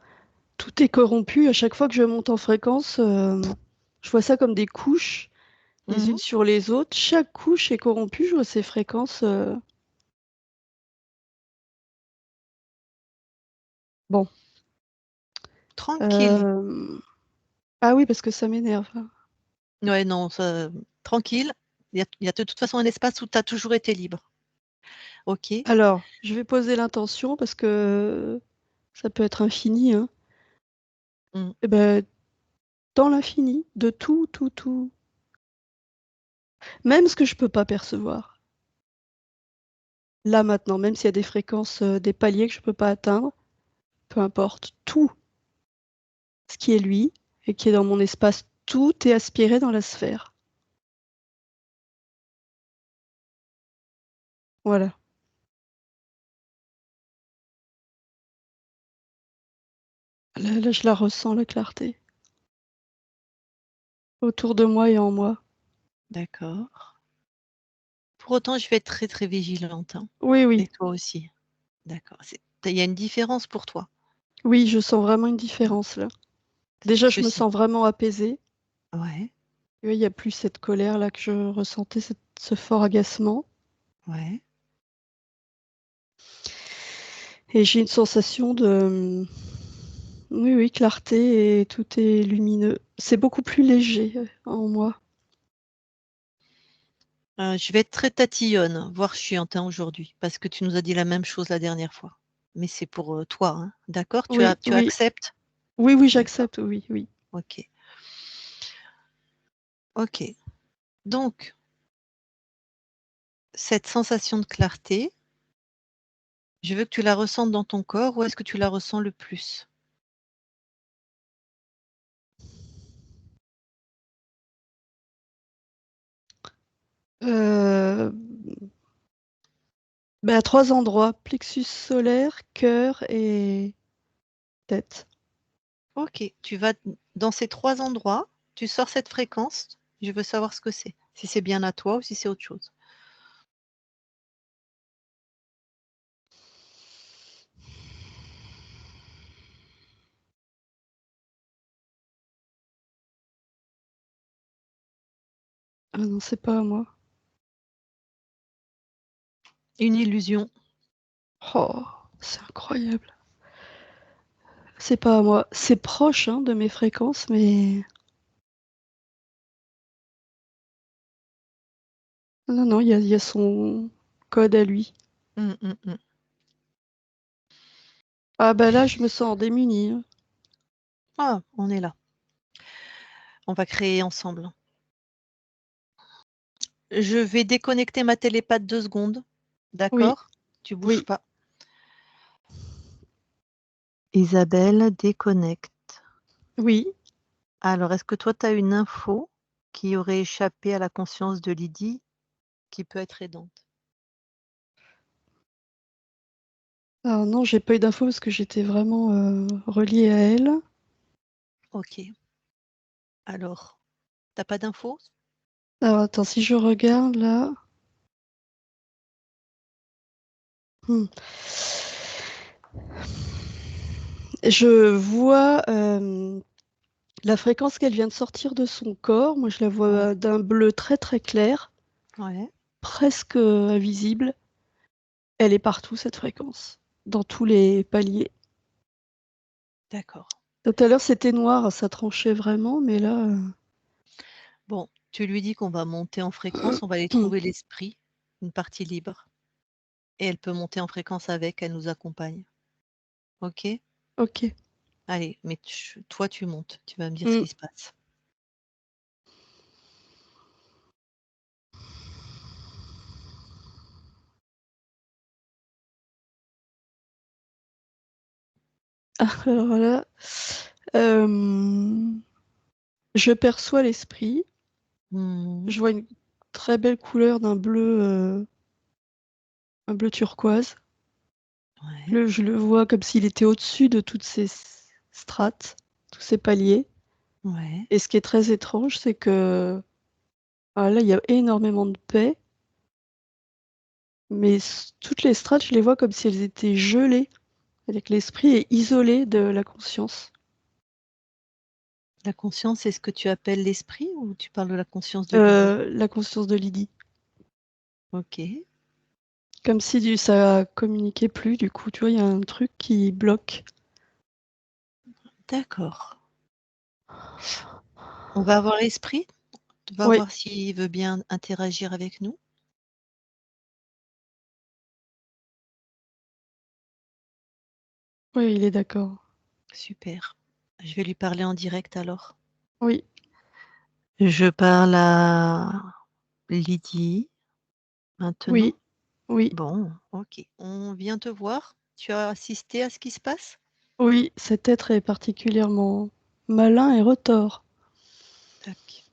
tout est corrompu à chaque fois que je monte en fréquence. Je vois ça comme des couches, les Mmh. unes sur les autres. Chaque couche est corrompue. Je vois ces fréquences. Bon. Tranquille. Euh, Ah oui, parce que ça m'énerve. Ouais, non, ça tranquille. Il y a de toute façon un espace où tu as toujours été libre. OK? Alors, je vais poser l'intention parce que ça peut être infini, hein. Mmh. Et ben, dans l'infini, de tout, tout, tout. Même ce que je peux pas percevoir. Là maintenant, même s'il y a des fréquences, des paliers que je peux pas atteindre, peu importe, tout ce qui est lui et qui est dans mon espace, tout est aspiré dans la sphère. Voilà. Là, je la ressens, la clarté. Autour de moi et en moi. D'accord. Pour autant, je vais être très, très vigilante, hein, Oui, et oui. toi aussi. D'accord. Il y a une différence pour toi? Oui, je sens vraiment une Mmh. différence là. Déjà, je me Ceci sens vraiment apaisée. ouais, Oui, il y a plus cette colère là que je ressentais, ce fort agacement. ouais. Et j'ai une sensation Oui, oui, clarté et tout est lumineux. C'est beaucoup plus léger en moi. Je vais être très tatillonne, voire chiante aujourd'hui, parce que tu nous as dit la même chose la dernière fois. Mais c'est pour toi, hein. D'accord? Oui, Tu oui, acceptes? oui, oui, D'accord. j'accepte, oui, oui. Ok. Ok. Donc, cette sensation de clarté, je veux que tu la ressentes dans ton corps. Où est-ce que tu la ressens le plus? Euh, à 3 endroits, plexus solaire, cœur et tête. Ok. Tu vas dans ces 3 endroits, tu sors cette fréquence. Je veux savoir ce que c'est. Si c'est bien à toi ou si c'est autre chose. Ah non, c'est pas à moi. Une illusion. Oh, c'est incroyable. C'est pas à moi. C'est proche hein, de mes fréquences, mais non, non, il y a son code à lui. Hum, hum, hum. Ah bah là, je me sens démunie. Hein. Ah, on est là. On va créer ensemble. Je vais déconnecter ma télépathe 2 secondes. Oui, D'accord? Tu bouges oui, pas. Isabelle, déconnecte. oui. Alors, est-ce que toi, tu as une info qui aurait échappé à la conscience de Lydie qui peut être aidante? Alors non, j'ai pas eu d'infos parce que j'étais vraiment reliée à elle. Ok. Alors, t'as pas d'infos? Alors attends, si je regarde là. Hmm. Je vois la fréquence qu'elle vient de sortir de son corps. Moi, je la vois Ouais. d'un bleu très très clair, Ouais. presque invisible. Elle est partout, cette fréquence, dans tous les paliers. D'accord. Tout à l'heure, c'était noir, ça tranchait vraiment, mais là. Bon, tu lui dis qu'on va monter en fréquence, on va aller trouver l'esprit, une partie libre, et elle peut monter en fréquence avec, elle nous accompagne. Ok? Ok. Allez, mais toi, tu montes, tu vas me dire ce Hmm. qui se passe. Alors là, je perçois l'esprit. Hmm. Je vois une très belle couleur d'un bleu, un bleu turquoise. Ouais. Je le vois comme s'il était au-dessus de toutes ces strates, tous ces paliers. Ouais. Et ce qui est très étrange, c'est que là, il y a énormément de paix, mais toutes les strates, je les vois comme si elles étaient gelées. C'est-à-dire que l'esprit est isolé de la conscience. La conscience, c'est ce que tu appelles l'esprit ou tu parles de la conscience de Lydie? La conscience de Lydie. Ok. Comme si ça communiquait plus, du coup, tu vois, il y a un truc qui bloque. D'accord. On va avoir l'esprit. On va Oui, voir s'il veut bien interagir avec nous. oui, il est d'accord. Super. Je vais lui parler en direct alors. Oui, Je parle à Lydie maintenant. oui, oui, Bon, ok. On vient te voir. Tu as assisté à ce qui se passe? oui, cet être est particulièrement malin et retors. Tac.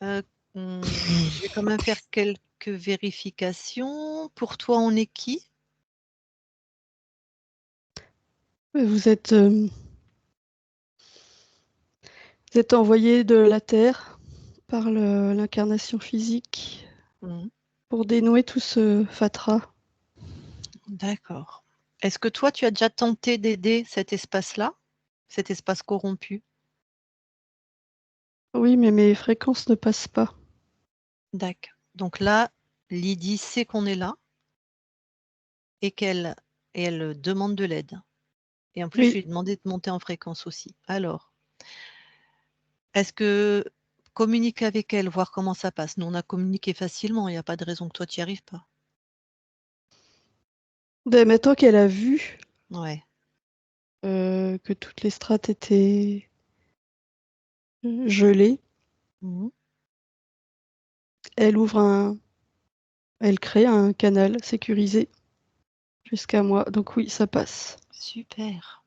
Euh, je vais quand même faire quelques vérifications. Pour toi, on est qui? Vous êtes envoyé de la Terre par l'incarnation physique Hmm, pour dénouer tout ce fatras. d'accord. Est-ce que toi, tu as déjà tenté d'aider cet espace-là, cet espace corrompu? Oui, mais mes fréquences ne passent pas. D'accord. Donc là, Lydie sait qu'on est là et elle demande de l'aide. Et en plus, je Oui. lui ai demandé de monter en fréquence aussi. Alors, je lui ai demandé de monter en fréquence aussi. Est-ce que communiquer avec elle, voir comment ça passe? Nous, on a communiqué facilement, il n'y a pas de raison que toi, tu n'y arrives pas. Ben, maintenant qu'elle a vu Ouais. que toutes les strates étaient gelées, Mhm. elle elle crée un canal sécurisé jusqu'à moi. Donc oui, ça passe. Super.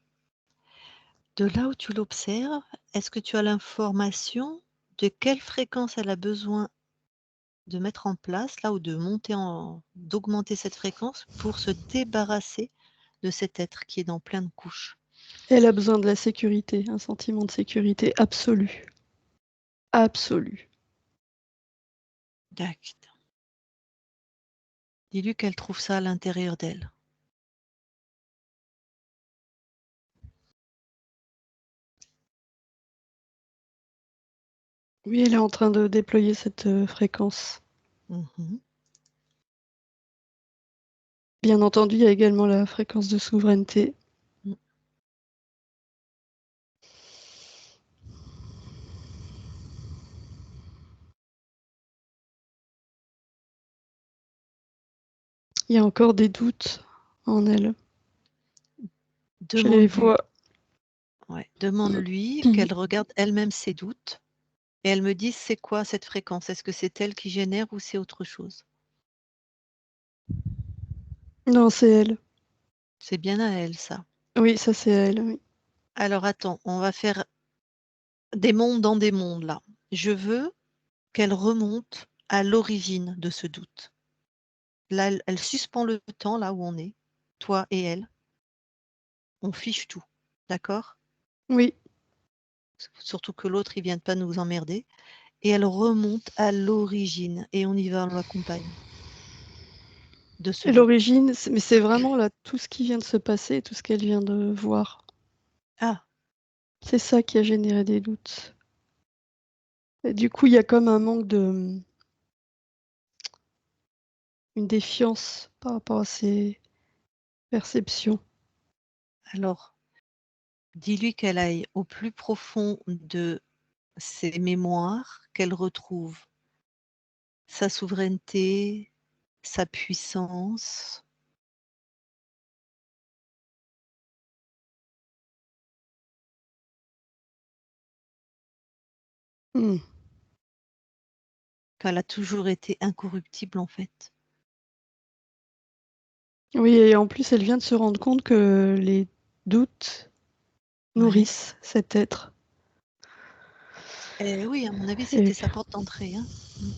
De là où tu l'observes, est-ce que tu as l'information de quelle fréquence elle a besoin de mettre en place, là, ou d'augmenter cette fréquence pour se débarrasser de cet être qui est dans plein de couches? Elle a besoin de la sécurité, un sentiment de sécurité absolu. Absolu. D'accord. Dis-lui qu'elle trouve ça à l'intérieur d'elle. Oui, elle est en train de déployer cette fréquence. Mhm. Bien entendu, il y a également la fréquence de souveraineté. Mm. Il y a encore des doutes en elle. Je les Demande-lui, vois. ouais, demande-lui qu'elle regarde elle-même ses doutes et elle me dise c'est quoi cette fréquence? Est-ce que c'est elle qui génère ou c'est autre chose? Non, c'est elle. C'est bien à elle, ça. Oui, ça c'est elle. Oui. Alors attends, on va faire des mondes dans des mondes là. Je veux qu'elle remonte à l'origine de ce doute. Là, elle suspend le temps là où on est, toi et elle. On fiche tout, d'accord? Oui. Surtout que l'autre, il vient de pas nous emmerder. Et elle remonte à l'origine et on y va, on l'accompagne de ce Et doute. l'origine, mais c'est vraiment là tout ce qui vient de se passer, tout ce qu'elle vient de voir. Ah, C'est ça qui a généré des doutes. Et du coup, il y a comme un manque une défiance par rapport à ses perceptions. alors, dis-lui qu'elle aille au plus profond de ses mémoires, qu'elle retrouve sa souveraineté, sa puissance. Hmm. Qu'elle a toujours été incorruptible en fait. Oui, et en plus, elle vient de se rendre compte que les doutes Ouais. nourrissent cet être. Et oui, à mon avis, Et c'était sa porte d'entrée, hein. Mm.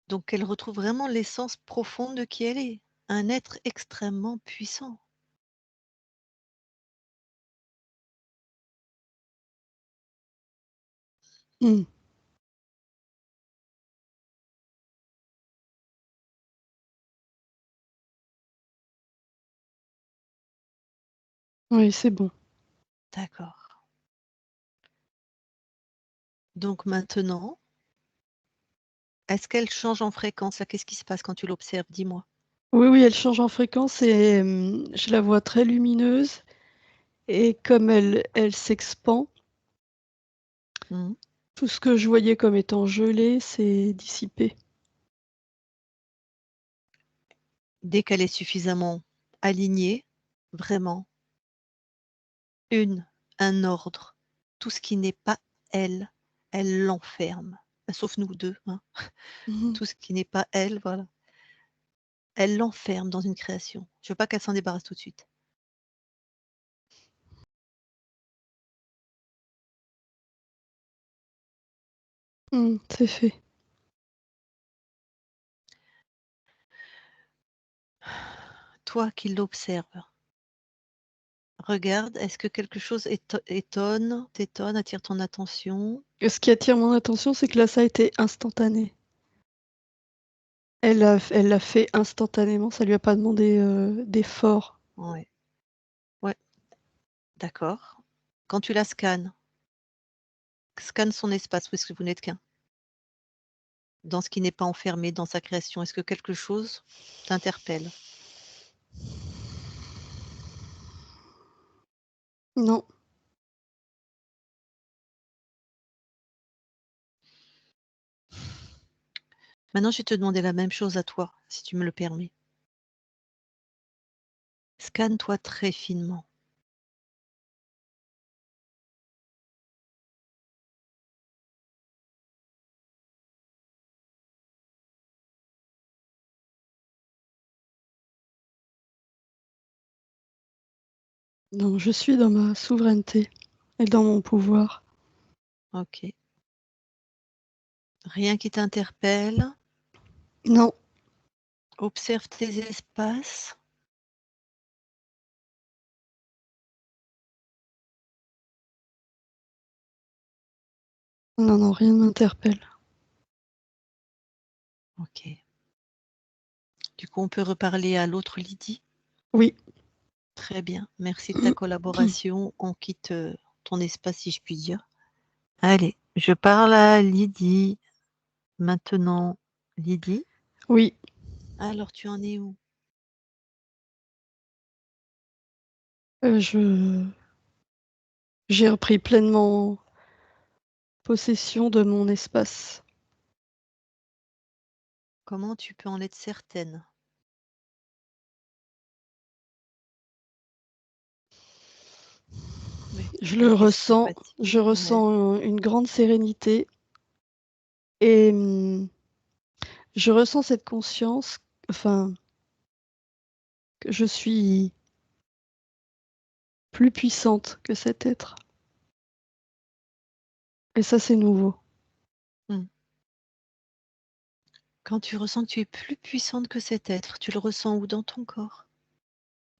Donc, elle retrouve vraiment l'essence profonde de qui elle est, un être extrêmement puissant. hmm. Oui, c'est bon. D'accord. Donc maintenant, est-ce qu'elle change en fréquence là? Qu'est-ce qui se passe quand tu l'observes? Dis-moi. Oui, oui, elle change en fréquence et je la vois très lumineuse. Et comme elle s'expand, Mhm. tout ce que je voyais comme étant gelé s'est dissipé. Dès qu'elle est suffisamment alignée, vraiment, un ordre, tout ce qui n'est pas elle, elle l'enferme. Sauf nous deux, hein. Mhm. Tout ce qui n'est pas elle, voilà. Elle l'enferme dans une création. Je veux pas qu'elle s'en débarrasse tout de suite. C'est fait. Toi qui l'observes, regarde, est-ce que quelque chose t'étonne, attire ton attention? Et ce qui attire mon attention, c'est que là, ça a été instantané. Elle l'a fait instantanément, ça lui a pas demandé d'effort. Ouais, ouais, d'accord. Quand tu la scannes, scanne son espace, parce que vous n'êtes qu'un. Dans ce qui n'est pas enfermé dans sa création, est-ce que quelque chose t'interpelle? Non. Maintenant, je vais te demander la même chose à toi, si tu me le permets. Scanne-toi très finement. Non, je suis dans ma souveraineté et dans mon pouvoir. Ok. Rien qui t'interpelle. Non. Observe tes espaces. Non, non, rien ne m'interpelle. Ok. Du coup, on peut reparler à l'autre Lydie? Oui. Très bien. Merci de ta collaboration. On quitte ton espace, si je puis dire. Allez, je parle à Lydie. Maintenant, Lydie. Oui. Alors, tu en es où? J'ai repris pleinement possession de mon espace. Comment tu peux en être certaine? Oui, Je la le question ressens, fatigue. je Ouais. ressens une grande sérénité et je ressens cette conscience, enfin, que je suis plus puissante que cet être. Et ça, c'est nouveau. Quand tu ressens que tu es plus puissante que cet être, tu le ressens où dans ton corps?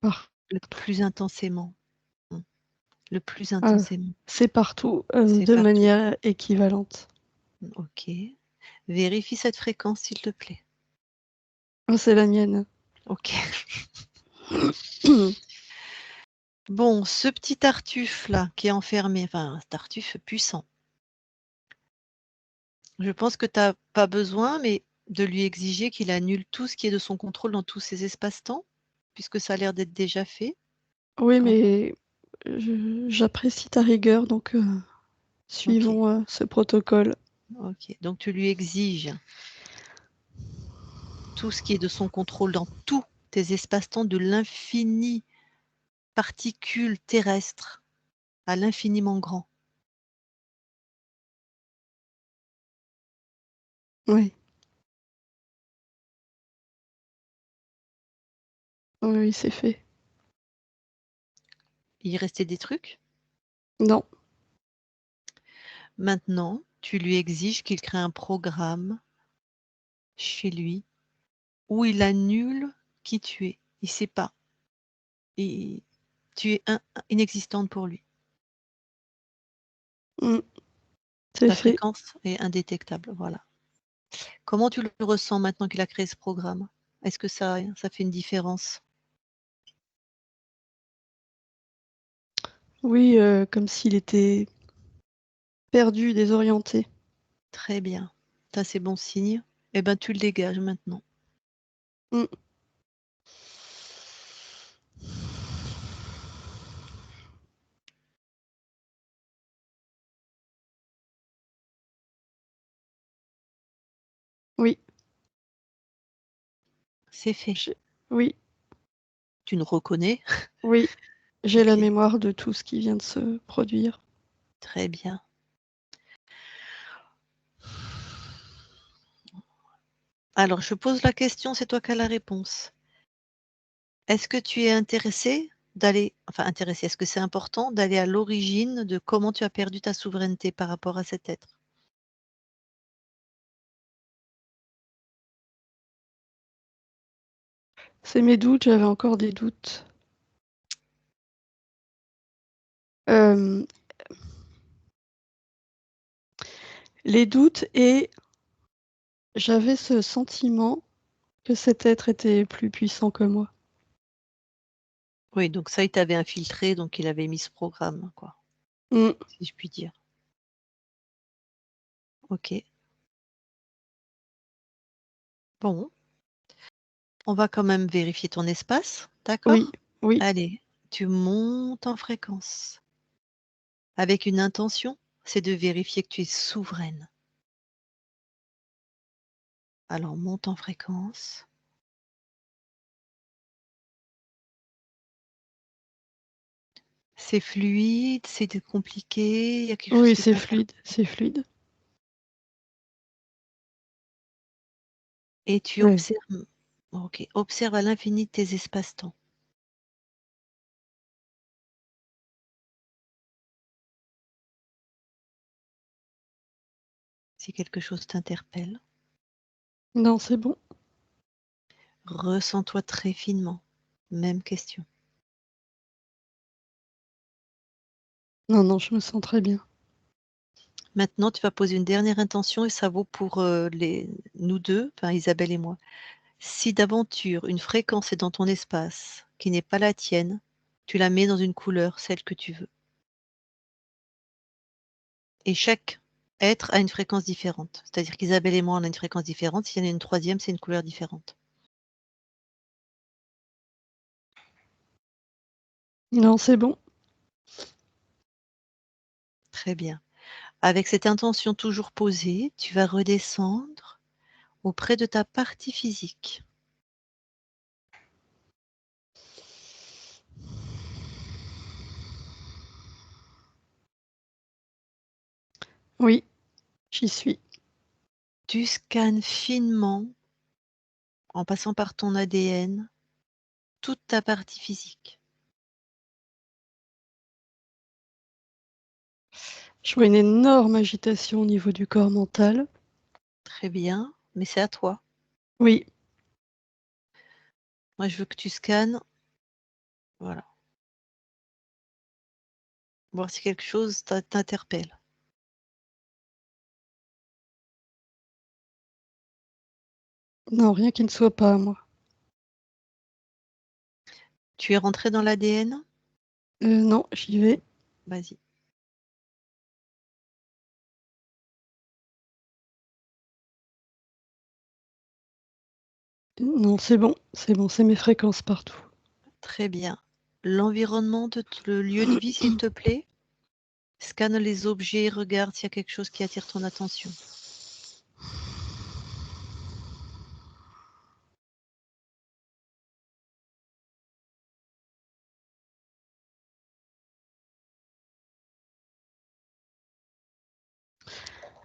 Par- Le plus intensément. Le plus ah, intensément. c'est partout, C'est de partout. manière équivalente. Ok. Vérifie cette fréquence, s'il te plaît. Ah, c'est la mienne. Ok. Bon, ce petit Tartuffe là qui est enfermé, enfin un Tartuffe puissant. Je pense que tu n'as pas besoin, mais de lui exiger qu'il annule tout ce qui est de son contrôle dans tous ces espaces-temps, puisque ça a l'air d'être déjà fait. Oui, Quand... mais j'apprécie ta rigueur, donc Ok, suivons ce protocole. ok. Donc tu lui exiges tout ce qui est de son contrôle dans tous tes espaces-temps de l'infini particule terrestre à l'infiniment grand. Oui. Oui, oui, c'est fait. Il restait des trucs. Non. Maintenant, tu lui exiges qu'il crée un programme chez lui où il annule qui tu es. Il ne sait pas. Et tu es inexistante pour lui. C'est Ta fait. fréquence est indétectable. Voilà. Comment tu le ressens maintenant qu'il a créé ce programme? Est-ce que ça fait une différence? Oui, comme s'il était perdu, désorienté. Très bien. Ça, c'est bon signe. Eh bien, tu le dégages maintenant. Mm. Oui. C'est fait. Oui, Tu nous reconnais? oui. J'ai la Ok. mémoire de tout ce qui vient de se produire. Très bien. Alors, je pose la question, c'est toi qui as la réponse. Est-ce que tu es intéressé est-ce que c'est important d'aller à l'origine de comment tu as perdu ta souveraineté par rapport à cet être? C'est mes doutes, j'avais encore des doutes. Euh, les doutes et j'avais ce sentiment que cet être était plus puissant que moi. Oui, donc ça, il t'avait infiltré, donc il avait mis ce programme, quoi, Mm. si je puis dire. Ok. Bon, on va quand même vérifier ton espace, Oui, d'accord? oui. Allez, tu montes en fréquence. avec une intention, c'est de vérifier que tu es souveraine. Alors monte en fréquence. C'est fluide, c'est compliqué, il y a quelque chose Oui, qui c'est t'interpelle. fluide, c'est fluide. Et tu Ouais. observes, ok, observe à l'infini tes espaces-temps. Si quelque chose t'interpelle, Non, c'est bon. ressens-toi très finement. Même question. Non, non, je me sens très bien. Maintenant, tu vas poser une dernière intention et ça vaut pour nous deux, enfin Isabelle et moi. Si d'aventure une fréquence est dans ton espace qui n'est pas la tienne, tu la mets dans une couleur, celle que tu veux. Et chaque être a une fréquence différente. C'est-à-dire qu'Isabelle et moi, on a une fréquence différente. S'il y en a une troisième, c'est une couleur différente. Non, c'est bon. Très bien. Avec cette intention toujours posée, tu vas redescendre auprès de ta partie physique. Oui, j'y suis. Tu scannes finement, en passant par ton ADN, toute ta partie physique. Je vois une énorme agitation au niveau du corps mental. Très bien, mais c'est à toi. Oui, Moi, je veux que tu scannes. Voilà. Voir si quelque chose t'interpelle. non, rien qui ne soit pas à moi. Tu es rentré dans l'ADN? Non, j'y vais. Vas-y. Non, c'est mes fréquences partout. Très bien. L'environnement, le lieu de vie, s'il te plaît. Scanne les objets, regarde s'il y a quelque chose qui attire ton attention.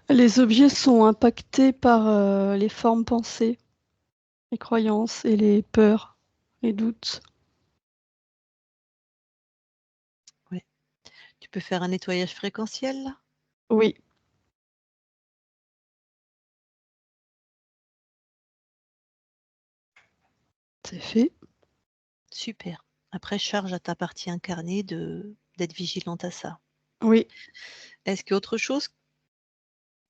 Les objets sont impactés par les formes pensées, les croyances et les peurs, les doutes. Ouais. Tu peux faire un nettoyage fréquentiel là? Oui, c'est fait. Super. Après, charge à ta partie incarnée d'être vigilante à ça. Oui, Est-ce qu'il y a autre chose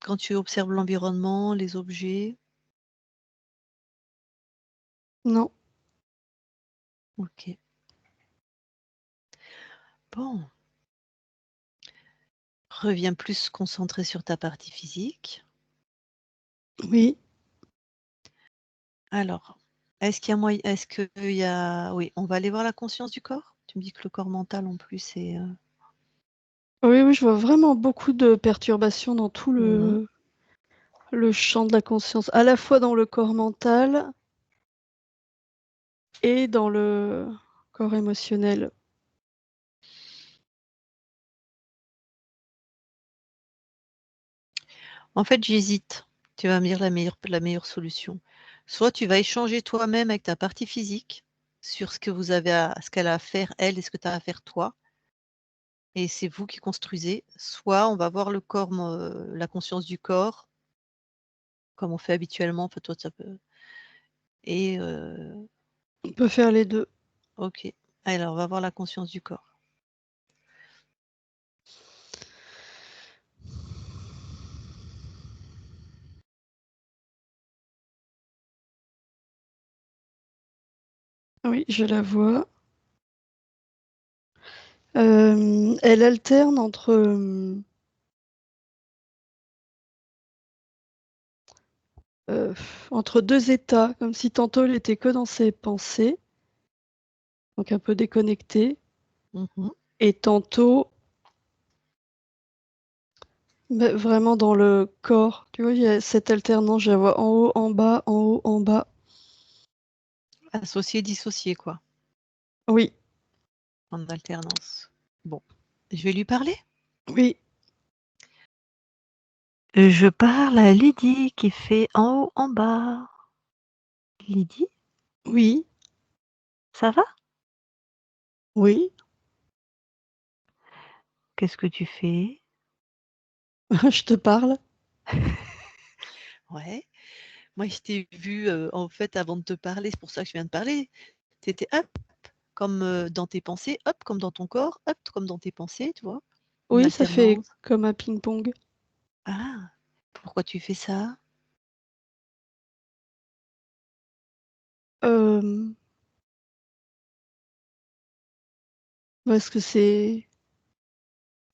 quand tu observes l'environnement, les objets? non. Ok. Bon. Reviens plus concentré sur ta partie physique. Oui, Alors, est-ce qu'il y a moyen, est-ce qu'il y a, oui, on va aller voir la conscience du corps? Tu me dis que le corps mental en plus est. oui, oui, je vois vraiment beaucoup de perturbations dans tout Mhm. le champ de la conscience, à la fois dans le corps mental et dans le corps émotionnel. En fait, j'hésite. Tu vas me dire la meilleure solution. Soit tu vas échanger toi-même avec ta partie physique sur ce que vous avez ce qu'elle a à faire elle et ce que tu as à faire toi, et c'est vous qui construisez. Soit on va voir le corps, la conscience du corps, comme on fait habituellement. Enfin, toi, ça peut. Et On peut faire les deux. ok. Alors, on va voir la conscience du corps. Oui, je la vois. Elle alterne entre deux états, comme si tantôt elle était que dans ses pensées, donc un peu déconnectée, Mhm. et tantôt Mais vraiment dans le corps. Tu vois, il y a cette alternance, je la vois en haut, en bas, en haut, en bas. Associé, dissocié, quoi, Oui, en alternance. Bon, je vais lui parler. oui. Je parle à Lydie qui fait en haut, en bas. Lydie, Oui, ça va? oui. Qu'est-ce que tu fais? Je te parle. Ouais. Moi, je t'ai vu, en fait, avant de te parler, c'est pour ça que je viens de parler. Tu étais hop, comme dans tes pensées, hop, comme dans ton corps, hop, comme dans tes pensées, tu vois? Une Oui, ça fait alternance. comme un ping-pong. Ah, pourquoi tu fais ça? Euh, Parce que c'est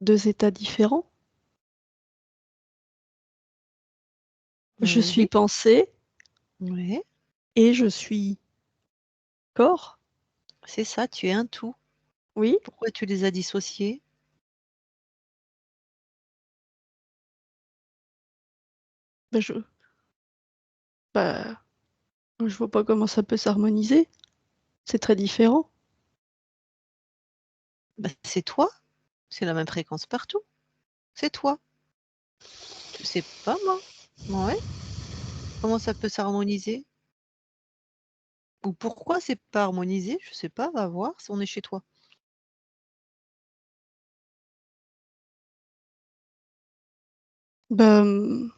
deux états différents. Je suis Oui, pensée ouais, et je suis corps. c'est ça, tu es un tout. Oui. Pourquoi tu les as dissociés? Ben bah, je vois pas comment ça peut s'harmoniser. C'est très différent. Bah, c'est toi, c'est la même fréquence partout, c'est toi. Je sais pas moi. Ouais, comment ça peut s'harmoniser? Ou pourquoi c'est pas harmonisé? Je sais pas, va voir si on est chez toi. Ben,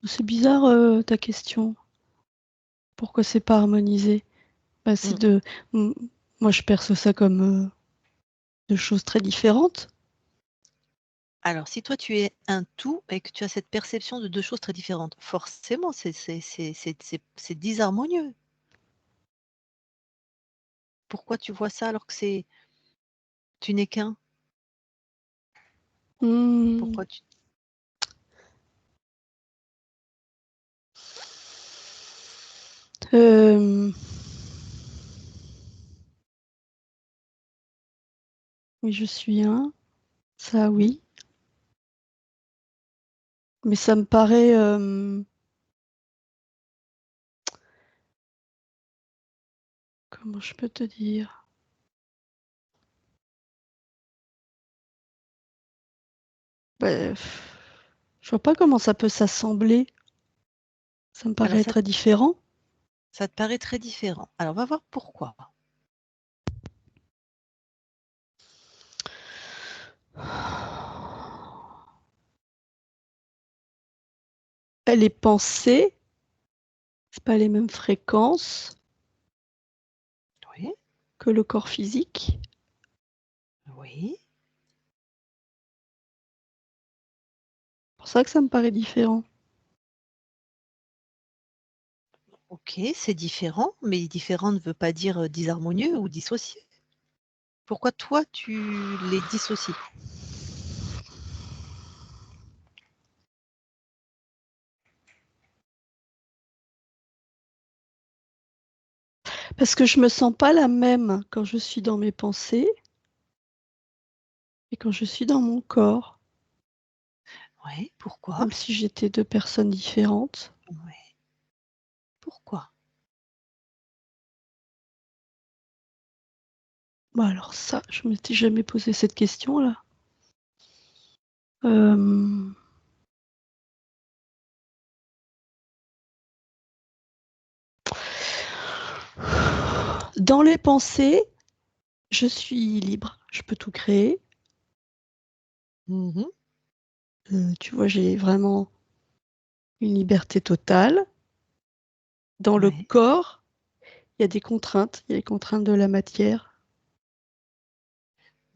c'est bizarre ta question. Pourquoi c'est pas harmonisé? Bah, Mmh. m- moi je perçois ça comme deux choses très différentes. Alors si toi tu es un tout et que tu as cette perception de 2 choses très différentes, forcément c'est disharmonieux. Pourquoi tu vois ça alors que tu n'es qu'un? Hmm. Pourquoi tu Euh, oui, je suis un, ça mmh, oui. Mais ça me paraît, comment je peux te dire? Bah, je vois pas comment ça peut s'assembler. Ça me alors paraît très différent. ça te paraît très différent. Alors on va voir pourquoi. Elle est pensée, c'est pas les mêmes fréquences Oui, que le corps physique. oui, C'est pour ça que ça me paraît différent. OK, c'est différent, mais différent ne veut pas dire, disharmonieux ou dissocié. Pourquoi toi tu les dissocies? Parce que je me sens pas la même quand je suis dans mes pensées et quand je suis dans mon corps, Ouais, pourquoi? comme si j'étais deux personnes différentes. Ouais, pourquoi? Bah alors ça, je m'étais jamais posé cette question-là. Euh, Dans les pensées, je suis libre, je peux tout créer. Mmh. Tu vois, j'ai vraiment une liberté totale. Dans le Ouais. corps, il y a des contraintes, il y a les contraintes de la matière.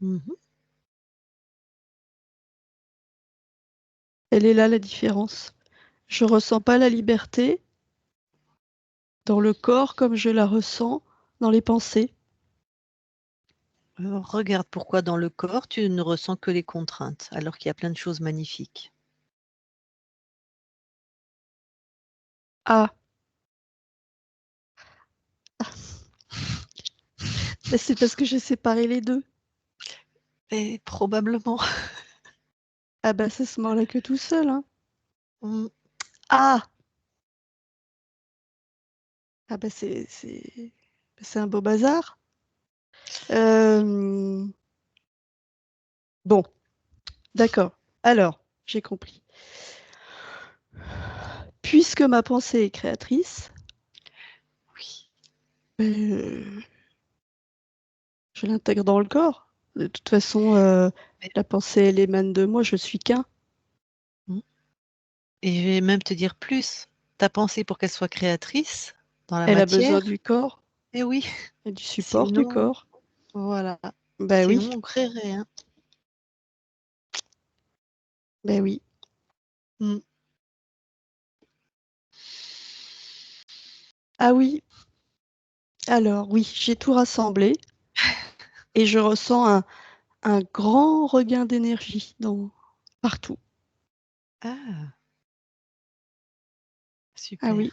Mmh. Elle est là la différence. Je ressens pas la liberté dans le corps comme je la ressens dans les pensées. Regarde pourquoi dans le corps, tu ne ressens que les contraintes, alors qu'il y a plein de choses magnifiques. Ah, Mais c'est parce que j'ai séparé les deux. Et probablement. Ah bah ça se mord la queue tout seul, hein. Mm. Ah! Ah bah c'est un beau bazar. Euh, Bon, d'accord. Alors, j'ai compris. Puisque ma pensée est créatrice, Oui. euh, je l'intègre dans le corps. De toute façon, Mais- la pensée, elle émane de moi, je suis qu'un. Mm. Et je vais même te dire plus. Ta pensée, pour qu'elle soit créatrice dans la Elle a besoin matière, du corps eh oui, et du support du sinon, corps. voilà. Ben Sinon, oui, on créerait rien. ben oui. Mm. Ah oui, alors oui, j'ai tout rassemblé et je ressens un grand regain d'énergie partout. Ah, Ah super. oui,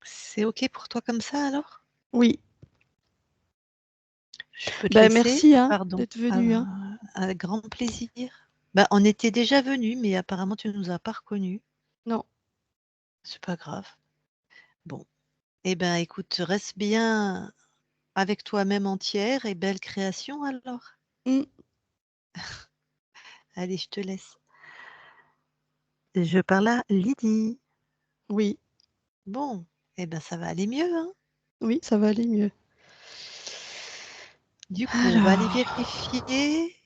C'est OK pour toi comme ça alors? oui. Je peux te Ben laisser? merci hein, Pardon. d'être venu, hein. Avec grand plaisir. Bah, on était déjà venus, mais apparemment tu ne nous as pas reconnus. Non. C'est pas grave. Bon. Eh ben, écoute, reste bien avec toi-même entière et belle création alors. Mm, Allez, je te laisse. Je parle à Lydie. oui, Bon, eh ben ça va aller mieux, hein. oui, ça va aller mieux. Du coup, on va aller Alors, vérifier.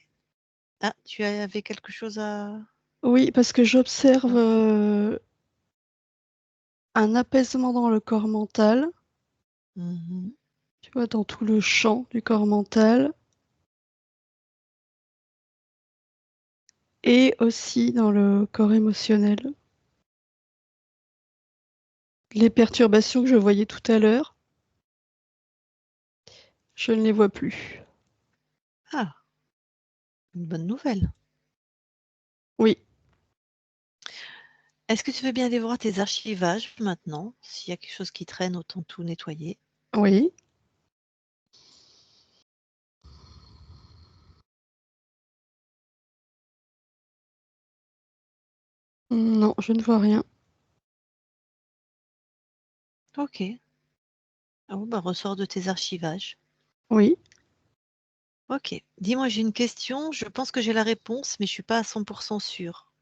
Ah, tu avais quelque chose à... oui, parce que j'observe Ah, un apaisement dans le corps mental, mhm. tu vois, dans tout le champ du corps mental, et aussi dans le corps émotionnel. Les perturbations que je voyais tout à l'heure, je ne les vois plus. Ah, une bonne nouvelle. Oui, Est-ce que tu veux bien aller voir tes archivages maintenant? S'il y a quelque chose qui traîne, autant tout nettoyer. oui. Non, je ne vois rien. Ok. Ah bon, bah, ressors de tes archivages. Oui, Ok. Dis-moi, j'ai une question. Je pense que j'ai la réponse, mais je suis pas à 100% sûre.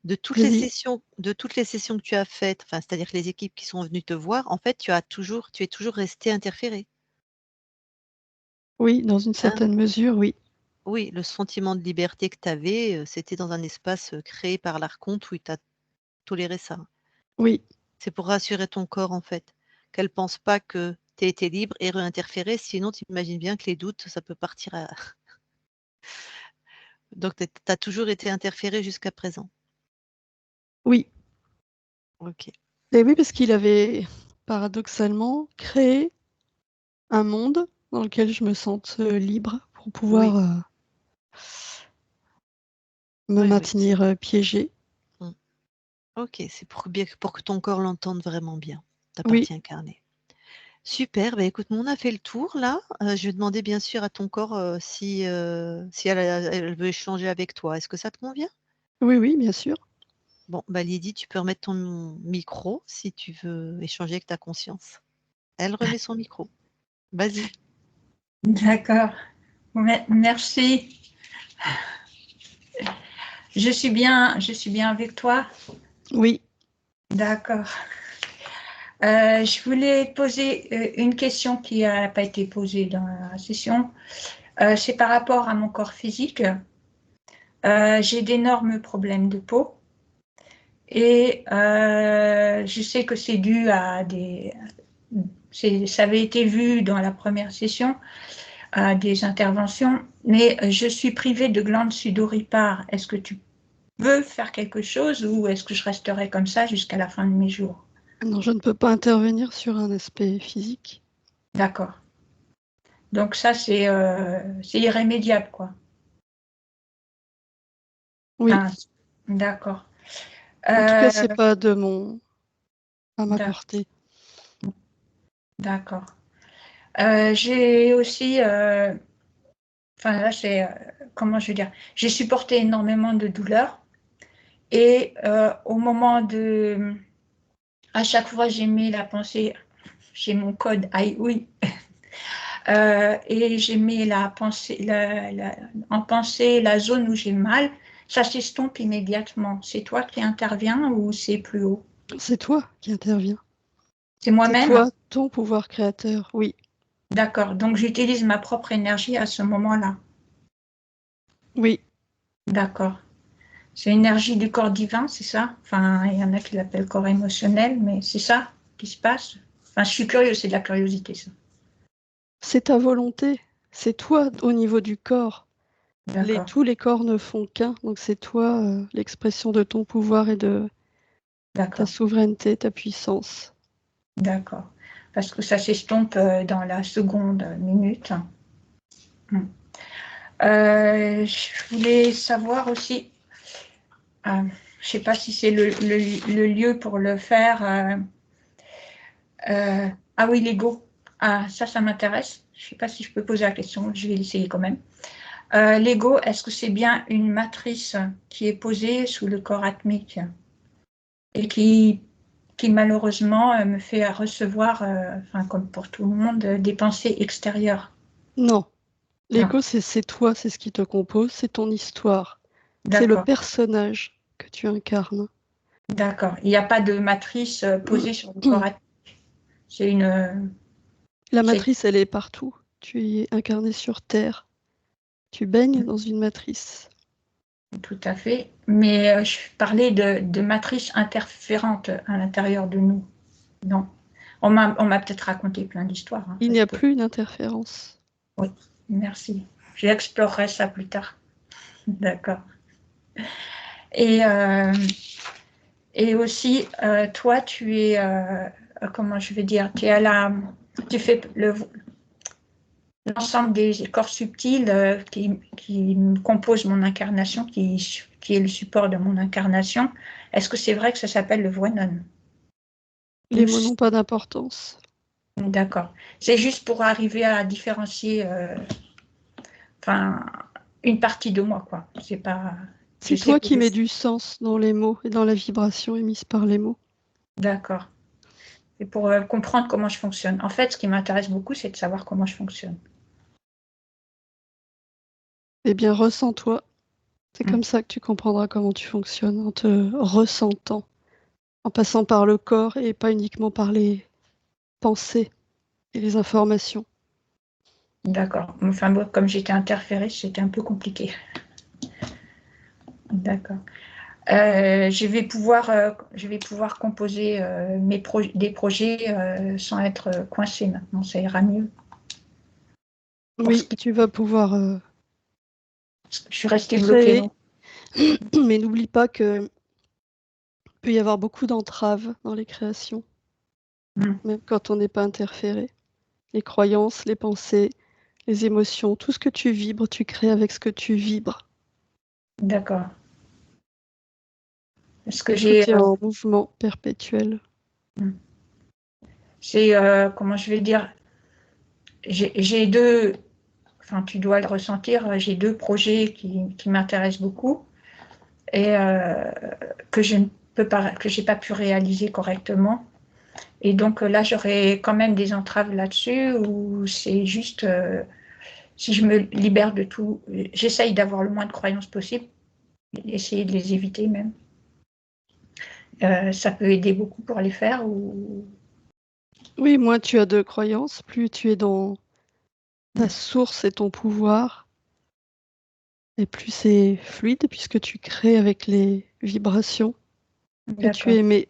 vas-y. De toutes les sessions que tu as faites, enfin, c'est-à-dire que les équipes qui sont venues te voir, en fait, tu es toujours resté interféré. Oui, dans une Hein? certaine mesure, oui. Oui, le sentiment de liberté que tu avais, c'était dans un espace créé par l'archonte où il t'a toléré ça. Oui, C'est pour rassurer ton corps, en fait, qu'elle pense pas que tu été libre et réinterféré, sinon tu imagines bien que les doutes, ça peut partir à... Donc tu as toujours été interféré jusqu'à présent. oui. Ok. Et oui, parce qu'il avait paradoxalement créé un monde dans lequel je me sente libre pour pouvoir Oui, me oui, oui. maintenir piégée. Mm. Ok, c'est pour que ton corps l'entende vraiment bien, ta Oui, partie incarnée. Super, bah écoute, nous on a fait le tour là. Je vais demander bien sûr à ton corps si elle veut échanger avec toi. Est-ce que ça te convient? oui, oui, bien sûr. Bon, bah Lydie, tu peux remettre ton micro si tu veux échanger avec ta conscience. Elle remet son micro. Vas-y. D'accord. Merci. Je suis bien avec toi. Oui, D'accord. Je voulais poser une question qui n'a pas été posée dans la session. C'est par rapport à mon corps physique. J'ai d'énormes problèmes de peau et je sais que c'est dû à ça avait été vu dans la première session, à des interventions, mais je suis privée de glandes sudoripares. Est-ce que tu peux faire quelque chose ou est-ce que je resterai comme ça jusqu'à la fin de mes jours? non, je ne peux pas intervenir sur un aspect physique. D'accord. Donc ça, c'est irrémédiable, quoi. Oui, Ah, d'accord. en tout cas, Euh, c'est pas de mon à m'apporter. D'accord. J'ai aussi, enfin là c'est, comment je veux dire, j'ai supporté énormément de douleurs et au moment de, à chaque fois j'ai mis la pensée, j'ai mon code aïe oui, et j'ai mis la pensée, en pensée la zone où j'ai mal, ça s'estompe immédiatement. C'est toi qui interviens ou c'est plus haut? C'est toi qui interviens. C'est C'est moi-même? toi, ton pouvoir créateur, oui. D'accord, donc j'utilise ma propre énergie à ce moment-là. Oui, D'accord. C'est l'énergie du corps divin, c'est ça? Enfin, il y en a qui l'appellent corps émotionnel, mais c'est ça qui se passe? Enfin, je suis curieuse, c'est de la curiosité, ça. c'est ta volonté. C'est toi au niveau du corps. D'accord, Tous les corps ne font qu'un, donc c'est toi l'expression de ton pouvoir et de ta d'accord, souveraineté, ta puissance. d'accord. Parce que ça s'estompe dans la seconde minute. Hmm. Je voulais savoir aussi, je ne sais pas si c'est le lieu pour le faire. Ah oui, l'ego. Ah, ça m'intéresse. Je ne sais pas si je peux poser la question, je vais l'essayer quand même. L'ego, est-ce que c'est bien une matrice qui est posée sous le corps atmique et qui malheureusement me fait recevoir, enfin, comme pour tout le monde, des pensées extérieures? Non, Non, l'ego, c'est toi, c'est ce qui te compose, c'est ton histoire. C'est le d'accord, personnage que tu incarnes. d'accord. Il n'y a pas de matrice posée sur le corps atmique. C'est une, La c'est matrice, elle est partout. Tu es incarné sur Terre. Tu baignes dans une matrice. tout à fait. Mais je parlais de matrice interférente à l'intérieur de nous. Non. On m'a peut-être raconté plein d'histoires, hein, Il ça n'y se a peut. plus une interférence. Oui, merci. J'explorerai ça plus tard. D'accord. Et, euh, et aussi, toi, tu es, comment je vais dire, tu fais l'ensemble des corps subtils qui composent mon incarnation, qui est le support de mon incarnation. Est-ce que c'est vrai que ça s'appelle le Voinon? Les mots n'ont pas d'importance. D'accord. C'est juste pour arriver à différencier, enfin, une partie de moi, quoi. C'est pas, je C'est sais toi que qui mets du sens dans les mots et dans la vibration émise par les mots. d'accord. C'est pour comprendre comment je fonctionne. En fait, ce qui m'intéresse beaucoup, c'est de savoir comment je fonctionne. Eh bien, ressens-toi. C'est Mm. comme ça que tu comprendras comment tu fonctionnes, en te ressentant, en passant par le corps et pas uniquement par les pensées et les informations. D'accord. Enfin, moi, comme j'étais interférée, c'était un peu compliqué. D'accord. Je vais pouvoir composer des projets sans être coincée maintenant. Ça ira mieux. Pour ce Oui, qui, tu vas pouvoir je suis restée bloquée, créer, non? mais n'oublie pas que peut y avoir beaucoup d'entraves dans les créations, Mm. même quand on n'est pas interféré. Les croyances, les pensées, les émotions, tout ce que tu vibres, tu crées avec ce que tu vibres. D'accord. Parce que Tout est en mouvement perpétuel. c'est, comment je vais dire, j'ai deux, enfin, tu dois le ressentir, j'ai deux projets qui m'intéressent beaucoup et que je ne peux pas, que j'ai pas pu réaliser correctement. Et donc là, j'aurais quand même des entraves là-dessus ou c'est juste, si je me libère de tout, j'essaye d'avoir le moins de croyances possible, essayer de les éviter même. Ça peut aider beaucoup pour les faire ou... Oui, moins tu as de croyances, plus tu es dans ta source et ton pouvoir, et plus c'est fluide puisque tu crées avec les vibrations que tu D'accord. émets.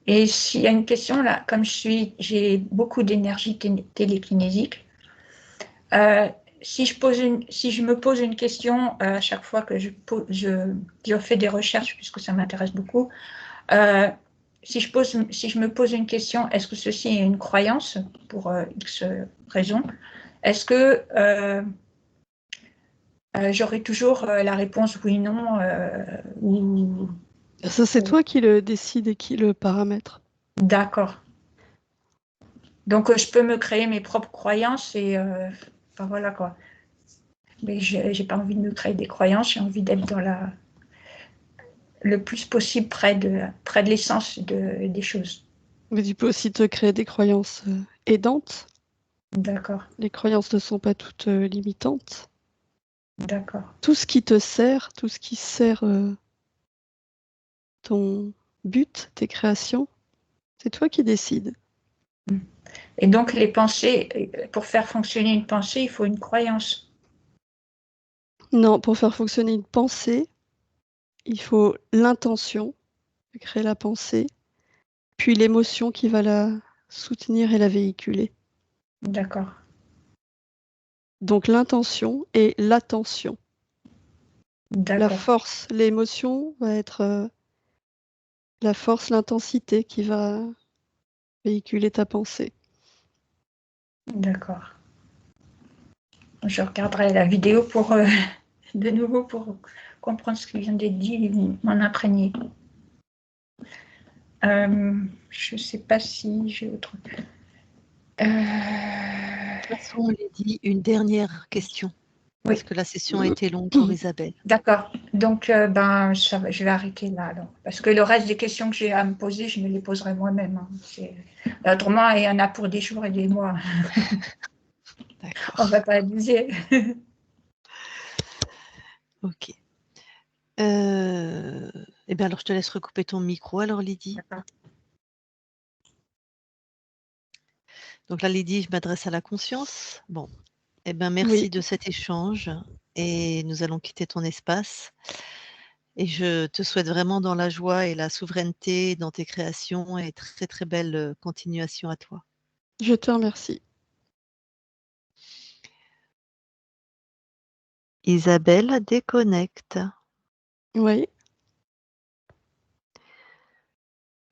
Et s'il y a une question là, comme j'ai beaucoup d'énergie télékinésique, euh, si je me pose une question à chaque fois que je fais des recherches, puisque ça m'intéresse beaucoup, euh, si je me pose une question, est-ce que ceci est une croyance pour X raison? Est-ce que j'aurai toujours la réponse oui, non ou Ça, c'est toi qui le décide et qui le paramètre. D'accord. Donc, je peux me créer mes propres croyances et enfin, voilà quoi. Mais j'ai pas envie de me créer des croyances, j'ai envie d'être le plus possible près de l'essence des choses. Mais tu peux aussi te créer des croyances aidantes. D'accord, Les croyances ne sont pas toutes limitantes. d'accord, Tout ce qui te sert, tout ce qui sert ton but, tes créations, c'est toi qui décides. Et donc, les pensées, pour faire fonctionner une pensée, il faut une croyance. Non, pour faire fonctionner une pensée, il faut l'intention de créer la pensée, puis l'émotion qui va la soutenir et la véhiculer. D'accord, Donc l'intention et l'attention. La d'accord, force, l'émotion va être la force, l'intensité qui va véhiculer ta pensée. d'accord. Je regarderai la vidéo pour, de nouveau pour comprendre ce qui vient d'être dit et m'en imprégner. Je ne sais pas si j'ai autre. De toute façon, Lydie, une dernière question. Parce Oui, que la session a été longue pour Isabelle. d'accord. Donc, ben, je vais arrêter là, alors. Parce que le reste des questions que j'ai à me poser, je me les poserai moi-même. Hein. Autrement, il y en a pour des jours et des mois. D'accord. On ne va pas abuser. Ok. Eh bien, alors, je te laisse recouper ton micro, alors, Lydie. D'accord. Donc là, Lydie, je m'adresse à la conscience. Bon. Eh bien, merci Oui, de cet échange. Et nous allons quitter ton espace. Et je te souhaite vraiment dans la joie et la souveraineté dans tes créations et très, très belle continuation à toi. je te remercie. Isabelle déconnecte. Oui,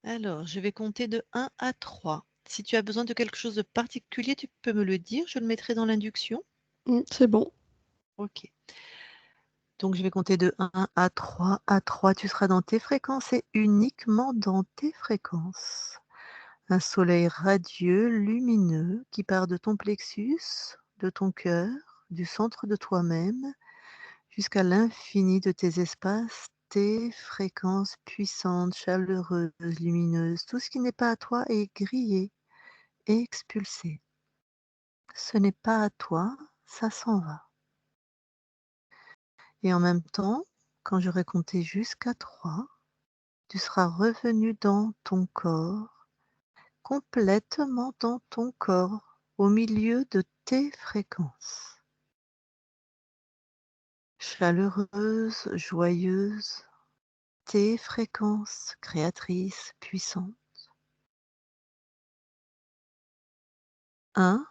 Alors, je vais compter de 1 à 3. Si tu as besoin de quelque chose de particulier, tu peux me le dire. Je le mettrai dans l'induction. c'est bon. Ok. Donc, je vais compter de 1 à 3. À 3, tu seras dans tes fréquences et uniquement dans tes fréquences. Un soleil radieux, lumineux, qui part de ton plexus, de ton cœur, du centre de toi-même, jusqu'à l'infini de tes espaces, tes fréquences puissantes, chaleureuses, lumineuses. Tout ce qui n'est pas à toi est grillé et expulsé. Ce n'est pas à toi, ça s'en va. Et en même temps, quand j'aurai compté jusqu'à 3, tu seras revenu dans ton corps, complètement dans ton corps, au milieu de tes fréquences. Chaleureuse, joyeuse, tes fréquences créatrices, puissantes. 1,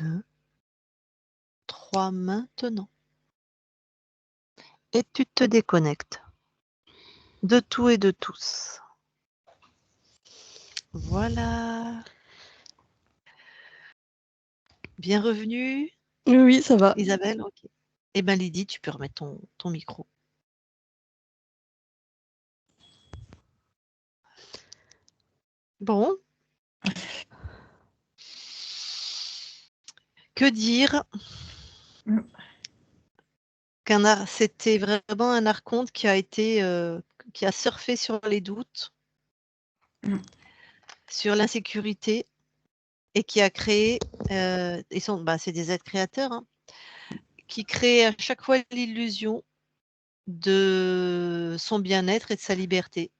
2, 3 maintenant. Et tu te déconnectes de tout et de tous. Voilà. Bien revenu, Oui, oui, ça va. Isabelle? Ok. Eh bien, Lydie, tu peux remettre ton micro. Bon. Que dire? C'était vraiment un archonte qui a été, qui a surfé sur les doutes, sur l'insécurité et qui a créé, c'est des êtres créateurs, hein, qui créent à chaque fois l'illusion de son bien-être et de sa liberté.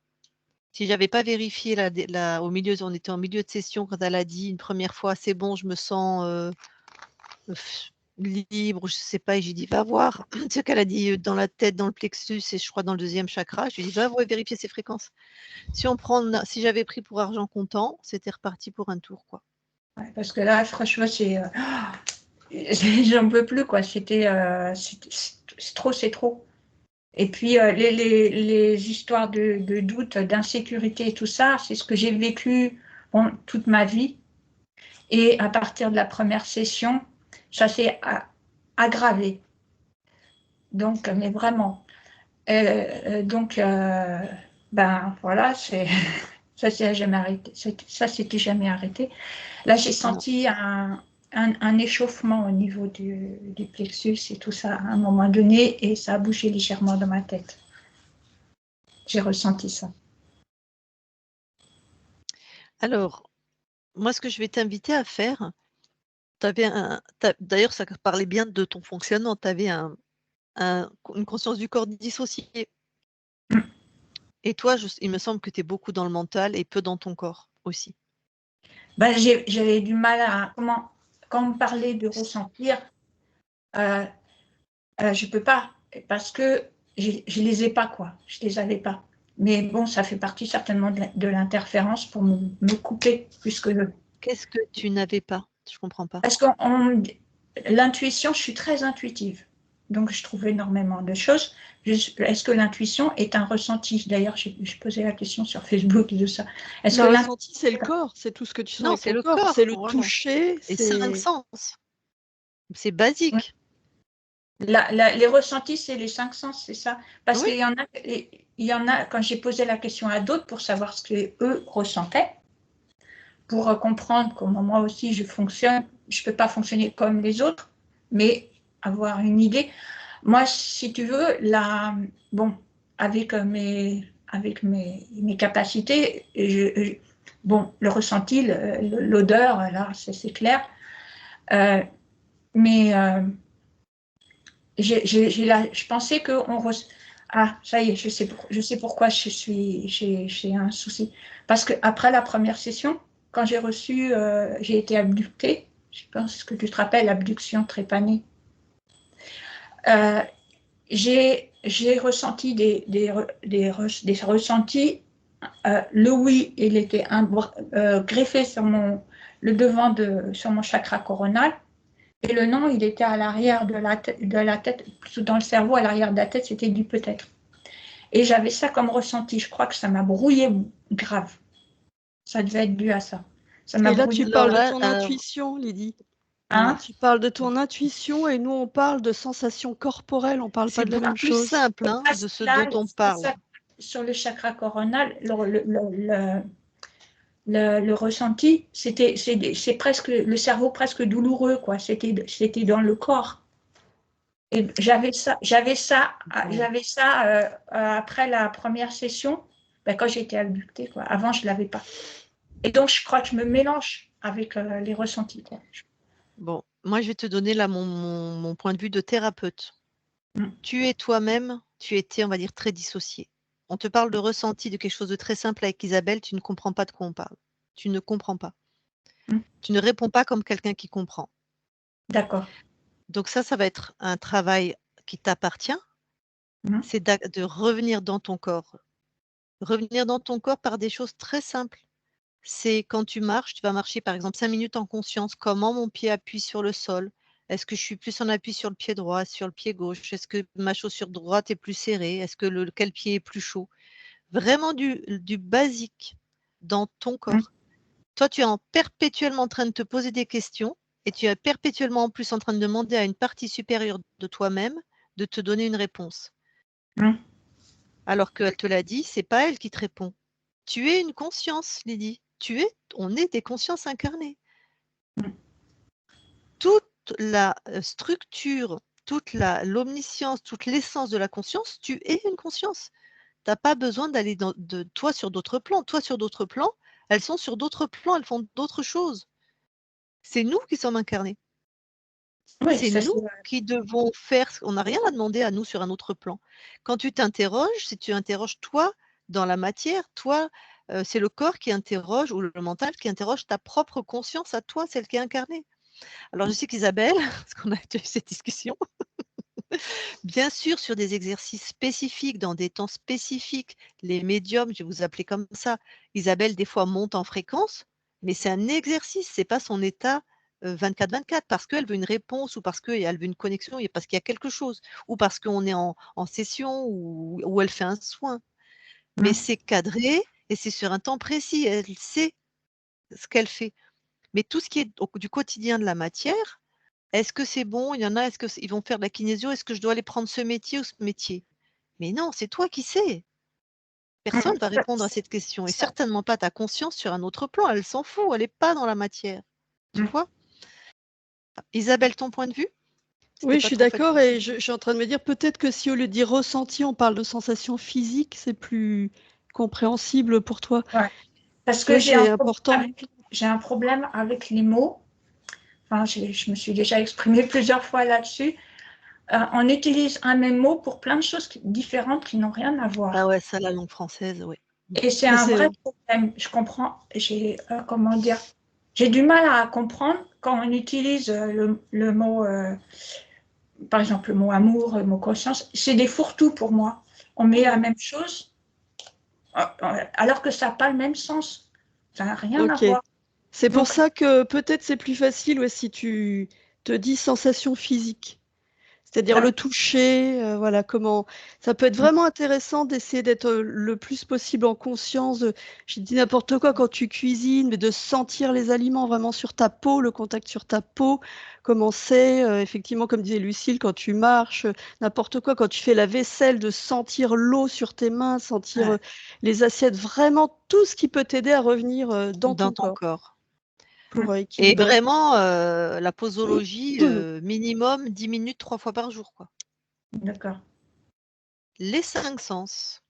Si j'avais pas vérifié on était en milieu de session quand elle a dit une première fois: «C'est bon, je me sens, libre», je sais pas, et j'ai dit: «Va voir». Tu sais qu'elle a dit, dans la tête, dans le plexus et je crois dans le deuxième chakra. Je lui ai dit: «Va vérifier ses fréquences». Si j'avais pris pour argent comptant, c'était reparti pour un tour, quoi. Ouais, parce que là, franchement, j'en peux plus, quoi. C'est trop, c'est trop. Et puis, les histoires de doute, d'insécurité et tout ça, c'est ce que j'ai vécu toute ma vie. Et à partir de la première session, ça s'est aggravé. Donc, mais vraiment. Donc, ben voilà, ça s'est jamais arrêté. Ça s'était jamais arrêté. Là, j'ai Non. senti un échauffement au niveau du plexus et tout ça à un moment donné, et ça a bougé légèrement dans ma tête. J'ai ressenti ça. Alors, moi, ce que je vais t'inviter à faire, d'ailleurs, ça parlait bien de ton fonctionnement. Tu avais une conscience du corps dissociée. Mm. Et toi, il me semble que tu es beaucoup dans le mental et peu dans ton corps aussi. Ben, j'avais du mal à... Quand on me parlait de ressentir, je peux pas, parce que je les ai pas, quoi. Je les avais pas. Mais bon, ça fait partie certainement de l'interférence pour me couper, puisque... Qu'est-ce que tu n'avais pas? Je comprends pas. Parce que l'intuition, je suis très intuitive. Donc, je trouve énormément de choses. Est-ce que l'intuition est un ressenti? D'ailleurs, je posais la question sur Facebook de ça. Est-ce Le que ressenti, c'est le corps, c'est tout ce que tu sens Non, avec c'est ton le corps, corps, c'est le voilà. toucher, Et 5 c'est... sens. C'est basique. les ressentis, c'est les 5 sens, c'est ça? Parce Oui. qu'il y en a, quand j'ai posé la question à d'autres pour savoir ce qu'eux ressentaient, pour comprendre comment moi aussi je fonctionne, je ne peux pas fonctionner comme les autres, mais avoir une idée. Moi, si tu veux, bon, avec mes capacités, bon, le ressenti, l'odeur, là, c'est clair. Mais je pensais qu'on Ah, ça y est, je sais pourquoi j'ai un souci. Parce qu'après la première session, quand j'ai été abductée, je pense que tu te rappelles, abduction trépanée, j'ai ressenti des ressentis. Le oui, il était greffé sur le devant sur mon chakra coronal. Et le non, il était à l'arrière de la tête, plutôt dans le cerveau, à l'arrière de la tête, c'était du peut-être. Et j'avais ça comme ressenti. Je crois que ça m'a brouillé grave. Ça devait être dû à ça. Ça m'a Et là, brouillé. tu parles de Laura, ton intuition, Lydie. Hein? Tu parles de ton intuition et nous, on parle de sensations corporelles, on parle pas c'est de la beaucoup même plus chose. simple de ce dont on parle. Sur le chakra coronal, le ressenti, c'est presque le cerveau presque douloureux, quoi. C'était dans le corps. Et après la première session, ben, quand j'ai été abductée, quoi. Avant, je ne l'avais pas. Et donc, je crois que je me mélange avec les ressentis, quoi. Bon, moi, je vais te donner là mon point de vue de thérapeute. Mm. Tu es toi-même, tu étais, on va dire, très dissocié. On te parle de ressenti, de quelque chose de très simple avec Isabelle, tu ne comprends pas de quoi on parle. Tu ne comprends pas. Mm. Tu ne réponds pas comme quelqu'un qui comprend. D'accord. Donc ça va être un travail qui t'appartient, Mm. c'est de revenir dans ton corps. Revenir dans ton corps par des choses très simples. C'est quand tu marches, tu vas marcher par exemple 5 minutes en conscience. Comment mon pied appuie sur le sol? Est-ce que je suis plus en appui sur le pied droit, sur le pied gauche? Est-ce que ma chaussure droite est plus serrée? Est-ce que quel pied est plus chaud? Vraiment du basique dans ton Mm. corps. Toi, tu es perpétuellement en train de te poser des questions et tu es perpétuellement en plus en train de demander à une partie supérieure de toi-même de te donner une réponse. Mm. Alors qu'elle te l'a dit, c'est pas elle qui te répond. Tu es une conscience, Lydie. On est des consciences incarnées. Mm. Toute la structure, toute l'omniscience, toute l'essence de la conscience, tu es une conscience. Tu n'as pas besoin d'aller de toi sur d'autres plans. Toi sur d'autres plans, elles sont sur d'autres plans, elles font d'autres choses. C'est nous qui sommes incarnés. Oui, C'est ça c'est. nous qui devons faire. On n'a rien à demander à nous sur un autre plan. Quand tu t'interroges, si tu interroges toi dans la matière, toi, c'est le corps qui interroge ou le mental qui interroge ta propre conscience à toi, celle qui est incarnée. Alors je sais qu'Isabelle, parce qu'on a déjà eu cette discussion, bien sûr sur des exercices spécifiques, dans des temps spécifiques, les médiums, je vais vous appeler comme ça, Isabelle des fois monte en fréquence, mais c'est un exercice, c'est pas son état 24/24 parce qu'elle veut une réponse ou parce qu'elle veut une connexion, parce qu'il y a quelque chose, ou parce qu'on est en session ou elle fait un soin. Mais Mm. c'est cadré et c'est sur un temps précis, elle sait ce qu'elle fait. Mais tout ce qui est du quotidien de la matière, est-ce que c'est bon? Il y en a, est-ce qu'ils vont faire de la kinésio? Est-ce que je dois aller prendre ce métier ou ce métier? Mais non, c'est toi qui sais. Personne ne va répondre à cette question, et certainement pas ta conscience sur un autre plan. Elle s'en fout, elle n'est pas dans la matière. Tu vois? Isabelle, ton point de vue? Oui, je suis d'accord, et je suis en train de me dire peut-être que si au lieu de dire ressenti, on parle de sensation physique, c'est plus compréhensible pour toi. Ouais. Parce que Oui, j'ai c'est important. un problème avec les mots. Enfin, je me suis déjà exprimée plusieurs fois là-dessus. On utilise un même mot pour plein de choses différentes qui n'ont rien à voir. Ah ouais, ça, la langue française, oui. Et c'est un vrai problème. Je comprends, comment dire, j'ai du mal à comprendre quand on utilise le mot, par exemple, le mot amour, le mot conscience. C'est des fourre-tout pour moi. On met la même chose alors que ça n'a pas le même sens. Ça n'a rien à voir. C'est pour ça que peut-être c'est plus facile si tu te dis sensation physique. C'est-à-dire le toucher, voilà comment. Ça peut être vraiment intéressant d'essayer d'être le plus possible en conscience. Je dis n'importe quoi quand tu cuisines, mais de sentir les aliments vraiment sur ta peau, le contact sur ta peau, comment c'est, effectivement, comme disait Lucille, quand tu marches, n'importe quoi, quand tu fais la vaisselle, de sentir l'eau sur tes mains, sentir les assiettes, vraiment tout ce qui peut t'aider à revenir dans ton corps. Pour Et équilibrer. vraiment, la posologie, minimum 10 minutes 3 fois par jour, quoi. D'accord. Les 5 sens.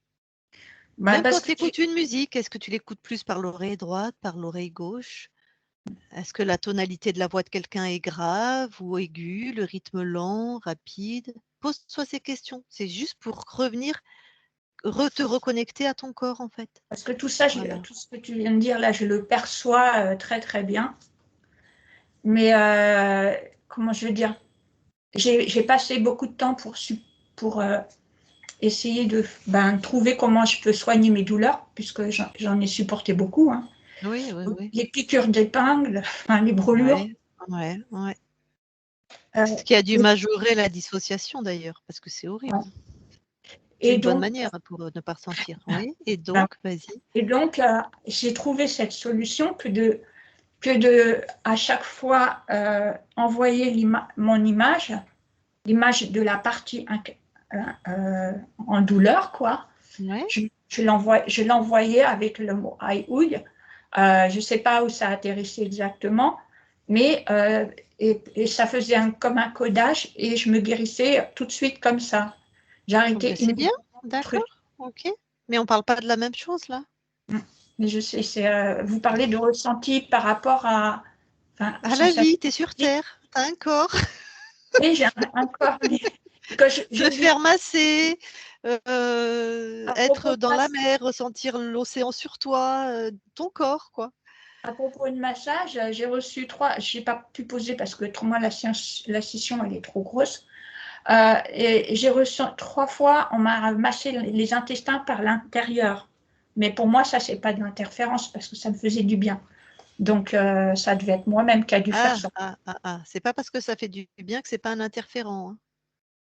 Bah, Même parce quand que tu écoutes une musique, est-ce que tu l'écoutes plus par l'oreille droite, par l'oreille gauche? Est-ce que la tonalité de la voix de quelqu'un est grave ou aiguë, le rythme lent, rapide? Pose-toi ces questions. C'est juste pour revenir, te reconnecter à ton corps, en fait. Parce que tout ça, Voilà. tout ce que tu viens de dire là, je le perçois très très bien. Mais comment je veux dire, j'ai passé beaucoup de temps pour essayer de trouver comment je peux soigner mes douleurs, puisque j'en ai supporté beaucoup. Hein. Oui, oui, oui. Les piqûres d'épingle, les brûlures. Ouais. Ce qui a dû majorer la dissociation d'ailleurs, parce que c'est horrible. C'est une bonne manière pour ne pas ressentir. Oui, et donc, vas-y. Et donc, j'ai trouvé cette solution que de à chaque fois envoyer mon image, l'image de la partie en douleur, quoi. Ouais. Je l'envoyais avec le mot aïe-ouille. Je ne sais pas où ça atterrissait exactement, mais et ça faisait comme un codage et je me guérissais tout de suite comme ça. J'arrêtais. C'est bien, d'accord, ok. Mais on ne parle pas de la même chose là. Mais je sais, vous parlez de ressenti par rapport à la vie, tu es sur Terre, tu as un corps. Oui, j'ai un corps. Te faire masser, être dans la mer, ressentir l'océan sur toi, ton corps, quoi. À propos de massage, j'ai reçu 3, je n'ai pas pu poser parce que pour moi la session elle est trop grosse. Et j'ai reçu 3 fois, on m'a massé les intestins par l'intérieur. Mais pour moi, ça, c'est pas de l'interférence parce que ça me faisait du bien. Donc, ça devait être moi-même qui a dû faire ça. C'est pas parce que ça fait du bien que c'est pas un interférent. Hein.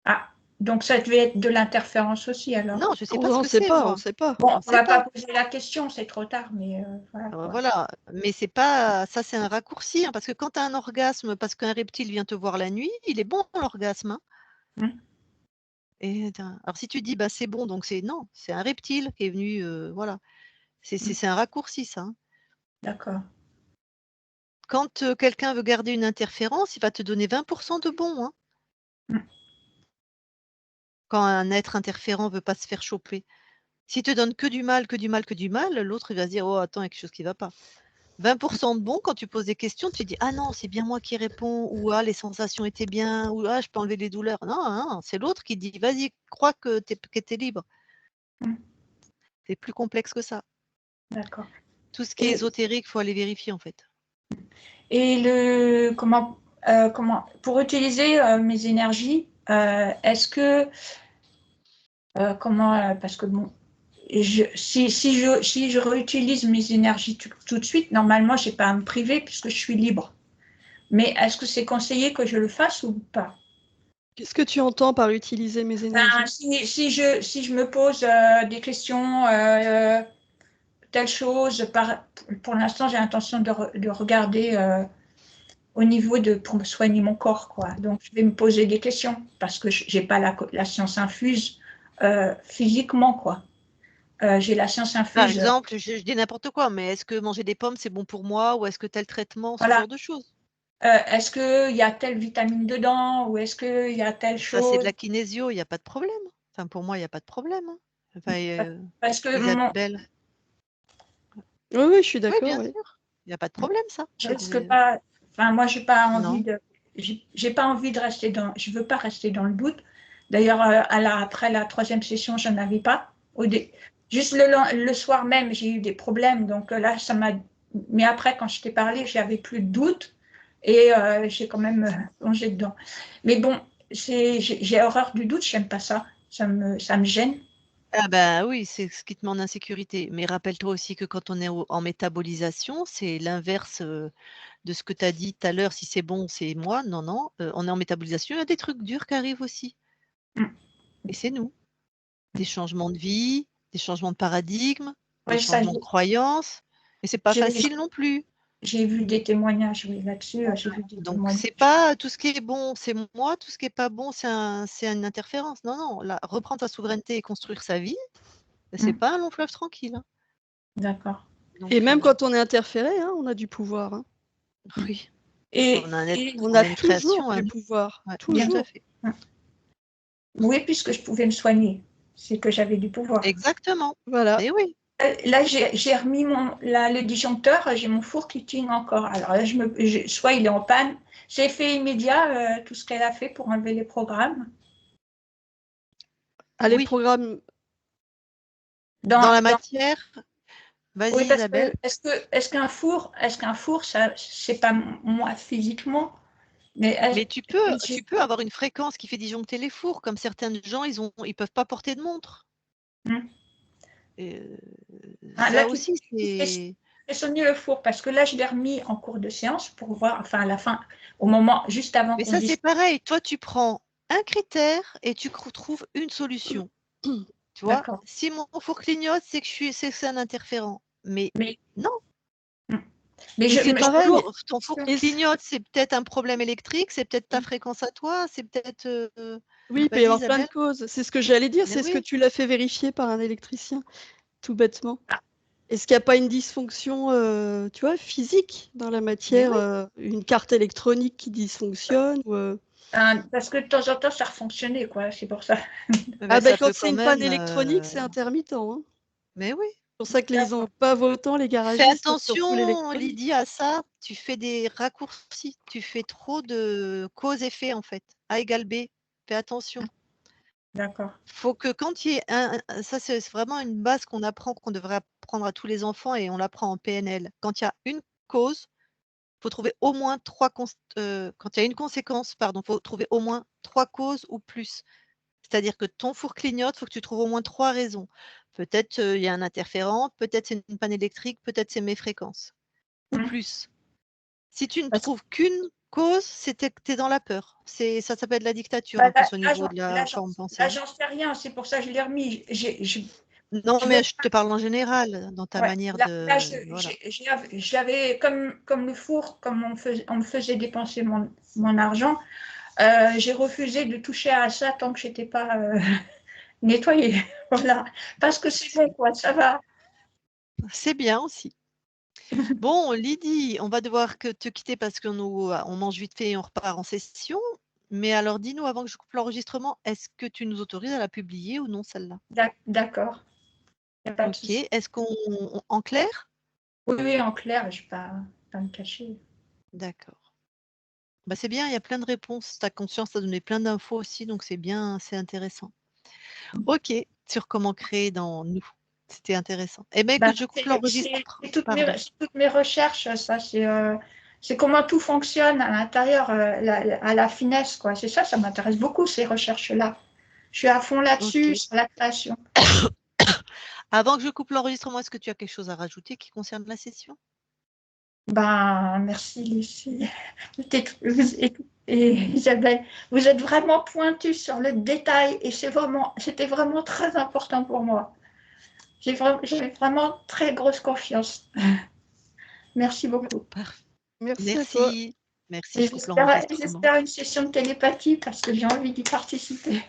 Ah, donc ça devait être de l'interférence aussi alors. Non, je sais pas ce que c'est. On sait pas. Bon, on va pas poser la question, c'est trop tard, mais voilà. Voilà, mais c'est pas ça, c'est un raccourci, hein, parce que quand tu as un orgasme, parce qu'un reptile vient te voir la nuit, il est bon l'orgasme. Hein. Et alors si tu dis bah c'est bon, donc c'est non, c'est un reptile qui est venu, voilà. C'est un raccourci ça. Hein. D'accord. Quand quelqu'un veut garder une interférence, il va te donner 20% de bon. Hein. Quand un être interférent veut pas se faire choper. S'il te donne que du mal, l'autre il va se dire oh attends, il y a quelque chose qui va pas. 20% de bon, quand tu poses des questions, tu dis ah non, c'est bien moi qui réponds, ou ah les sensations étaient bien, ou ah je peux enlever les douleurs. Non, c'est l'autre qui dit vas-y, crois que tu es libre. C'est plus complexe que ça. D'accord. Tout ce qui est ésotérique, il faut aller vérifier en fait. Et comment pour utiliser mes énergies, est-ce que parce que bon, si je réutilise mes énergies tout de suite, normalement, je n'ai pas à me priver puisque je suis libre. Mais est-ce que c'est conseillé que je le fasse ou pas? Qu'est-ce que tu entends par utiliser mes énergies? Si je me pose des questions, telle chose, pour l'instant, j'ai l'intention de regarder au niveau pour me soigner mon corps, quoi. Donc, je vais me poser des questions parce que je n'ai pas la science infuse physiquement, quoi. J'ai la science Par infuse. exemple, je dis n'importe quoi, mais est-ce que manger des pommes, c'est bon pour moi ou est-ce que tel traitement, ce Voilà. genre de choses? Est-ce qu'il y a telle vitamine dedans ou est-ce qu'il y a telle Ça, c'est de chose? la kinésio, il n'y a pas de problème. Enfin, pour moi, il n'y a pas de problème. Hein. Enfin, Parce que Isabelle. Oui, oui, je suis Oui, d'accord. bien Oui. sûr. Il n'y a pas de problème, ça. je risque pas. Enfin, moi, j'ai pas envie Non. j'ai pas envie de rester dans. Je veux pas rester dans le doute. D'ailleurs, après la 3e session, je n'en avais pas. Juste le soir même, j'ai eu des problèmes. Donc là, ça m'a. Mais après, quand je t'ai parlé, j'avais plus de doute et j'ai quand même plongé dedans. Mais bon, j'ai horreur du doute. J'aime pas ça. Ça me gêne. Ah bah oui, c'est ce qui te met en insécurité. Mais rappelle-toi aussi que quand on est en métabolisation, c'est l'inverse de ce que tu as dit tout à l'heure. Si c'est bon, c'est moi. Non, non. On est en métabolisation. Il y a des trucs durs qui arrivent aussi. Et c'est nous. Des changements de vie, des changements de paradigme, des Ouais, ça, changements de croyances. Et c'est pas facile non plus. j'ai vu des témoignages là-dessus. J'ai vu des Donc témoignages. c'est pas tout ce qui est bon, c'est moi. Tout ce qui est pas bon, c'est une interférence. Non, non. Là, reprendre sa souveraineté et construire sa vie, c'est pas un long fleuve tranquille. Hein. D'accord. Donc, Et même quand on est interféré, hein, on a du pouvoir. Hein. oui. Et On a On a une toujours création. du pouvoir. Ouais, Toujours. tout à fait. oui, puisque je pouvais me soigner, c'est que j'avais du pouvoir. Exactement. Voilà. Mais oui. Là, j'ai remis le disjoncteur, j'ai mon four qui tient encore. Alors là, soit il est en panne. C'est effet immédiat, tout ce qu'elle a fait pour enlever les programmes. Ah, les Oui. programmes. Dans la matière. Vas-y, Oui, parce Isabelle. que est-ce qu'un four, ça, c'est pas moi physiquement, Mais tu peux avoir une fréquence qui fait disjoncter les fours, comme certains gens, ils peuvent pas porter de montre. Ça là, aussi, tu c'est. fais sonner le four parce que là, je l'ai remis en cours de séance pour voir, enfin, à la fin, au moment, juste avant Mais qu'on ça, dise. c'est pareil. Toi, tu prends un critère et tu trouves une solution. Tu vois, D'accord. si mon four clignote, c'est que c'est un interférent. Mais non. Mais Et c'est pareil. Ton four clignote, c'est peut-être un problème électrique, c'est peut-être ta fréquence à toi, c'est peut-être. Oui, il peut y avoir plein de causes. C'est ce que j'allais dire. Mais C'est ce que oui. tu l'as fait vérifier par un électricien, tout bêtement. Est-ce qu'il n'y a pas une dysfonction, tu vois, physique dans la matière, une carte électronique qui dysfonctionne Parce que de temps en temps, ça refonctionnait, quoi. C'est pour ça. Ah ben Ça quand peut c'est quand une panne même. électronique, c'est intermittent. Hein. Mais oui. C'est pour ça que les D'accord. pas autant les Fais garagistes sur full attention, électronique. Lydie, à ça. Tu fais des raccourcis. Tu fais trop de cause-effet, en fait. A égale B. Fais attention. D'accord. Faut que quand il y ait ça, c'est vraiment une base qu'on apprend, qu'on devrait apprendre à tous les enfants et on l'apprend en PNL. Quand il y a une cause, il faut trouver au moins quand il y a une conséquence, pardon, il faut trouver au moins 3 causes ou plus. C'est-à-dire que ton four clignote, il faut que tu trouves au moins 3 raisons. Peut-être, il y a un interférent, peut-être c'est une panne électrique, peut-être c'est mes fréquences ou plus. Si tu ne trouves qu'une cause, c'est que tu es dans la peur. Ça s'appelle la dictature en plus au niveau de la forme pensée. Là, j'en sais rien, c'est pour ça que je l'ai remis. Non, mais je te parle en général, dans ta manière de. Là, Voilà. je l'avais comme le four, comme on me faisait dépenser mon argent, j'ai refusé de toucher à ça tant que je n'étais pas nettoyée. Voilà. Parce que c'est bon, quoi, ça va. C'est bien aussi. Bon, Lydie, on va devoir te quitter parce on mange vite fait et on repart en session. Mais alors, dis-nous, avant que je coupe l'enregistrement, est-ce que tu nous autorises à la publier ou non, celle-là? D'accord. Ok. Est-ce en clair? Oui, en clair, je ne vais pas me cacher. D'accord. Bah, c'est bien, il y a plein de réponses. Ta conscience t'a donné plein d'infos aussi, donc c'est bien, c'est intéressant. Ok, sur comment créer dans nous. C'était intéressant. Eh bien, écoute, je coupe l'enregistrement. C'est toutes mes recherches, ça. C'est comment tout fonctionne à l'intérieur, à la finesse, quoi. C'est ça m'intéresse beaucoup, ces recherches-là. Je suis à fond là-dessus, sur la création. Avant que je coupe l'enregistrement, est-ce que tu as quelque chose à rajouter qui concerne la session? Merci, Lucie. Et Isabelle, vous êtes vraiment pointus sur le détail et c'était vraiment très important pour moi. J'ai vraiment très grosse confiance. Merci beaucoup. Merci à toi. Merci, je coupe l'enregistrement. J'espère une session de télépathie parce que j'ai envie d'y participer.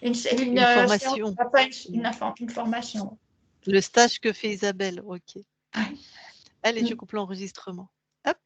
Une Une formation. Une formation. Le stage que fait Isabelle, ok. Ouais. Allez, je coupe l'enregistrement. Hop.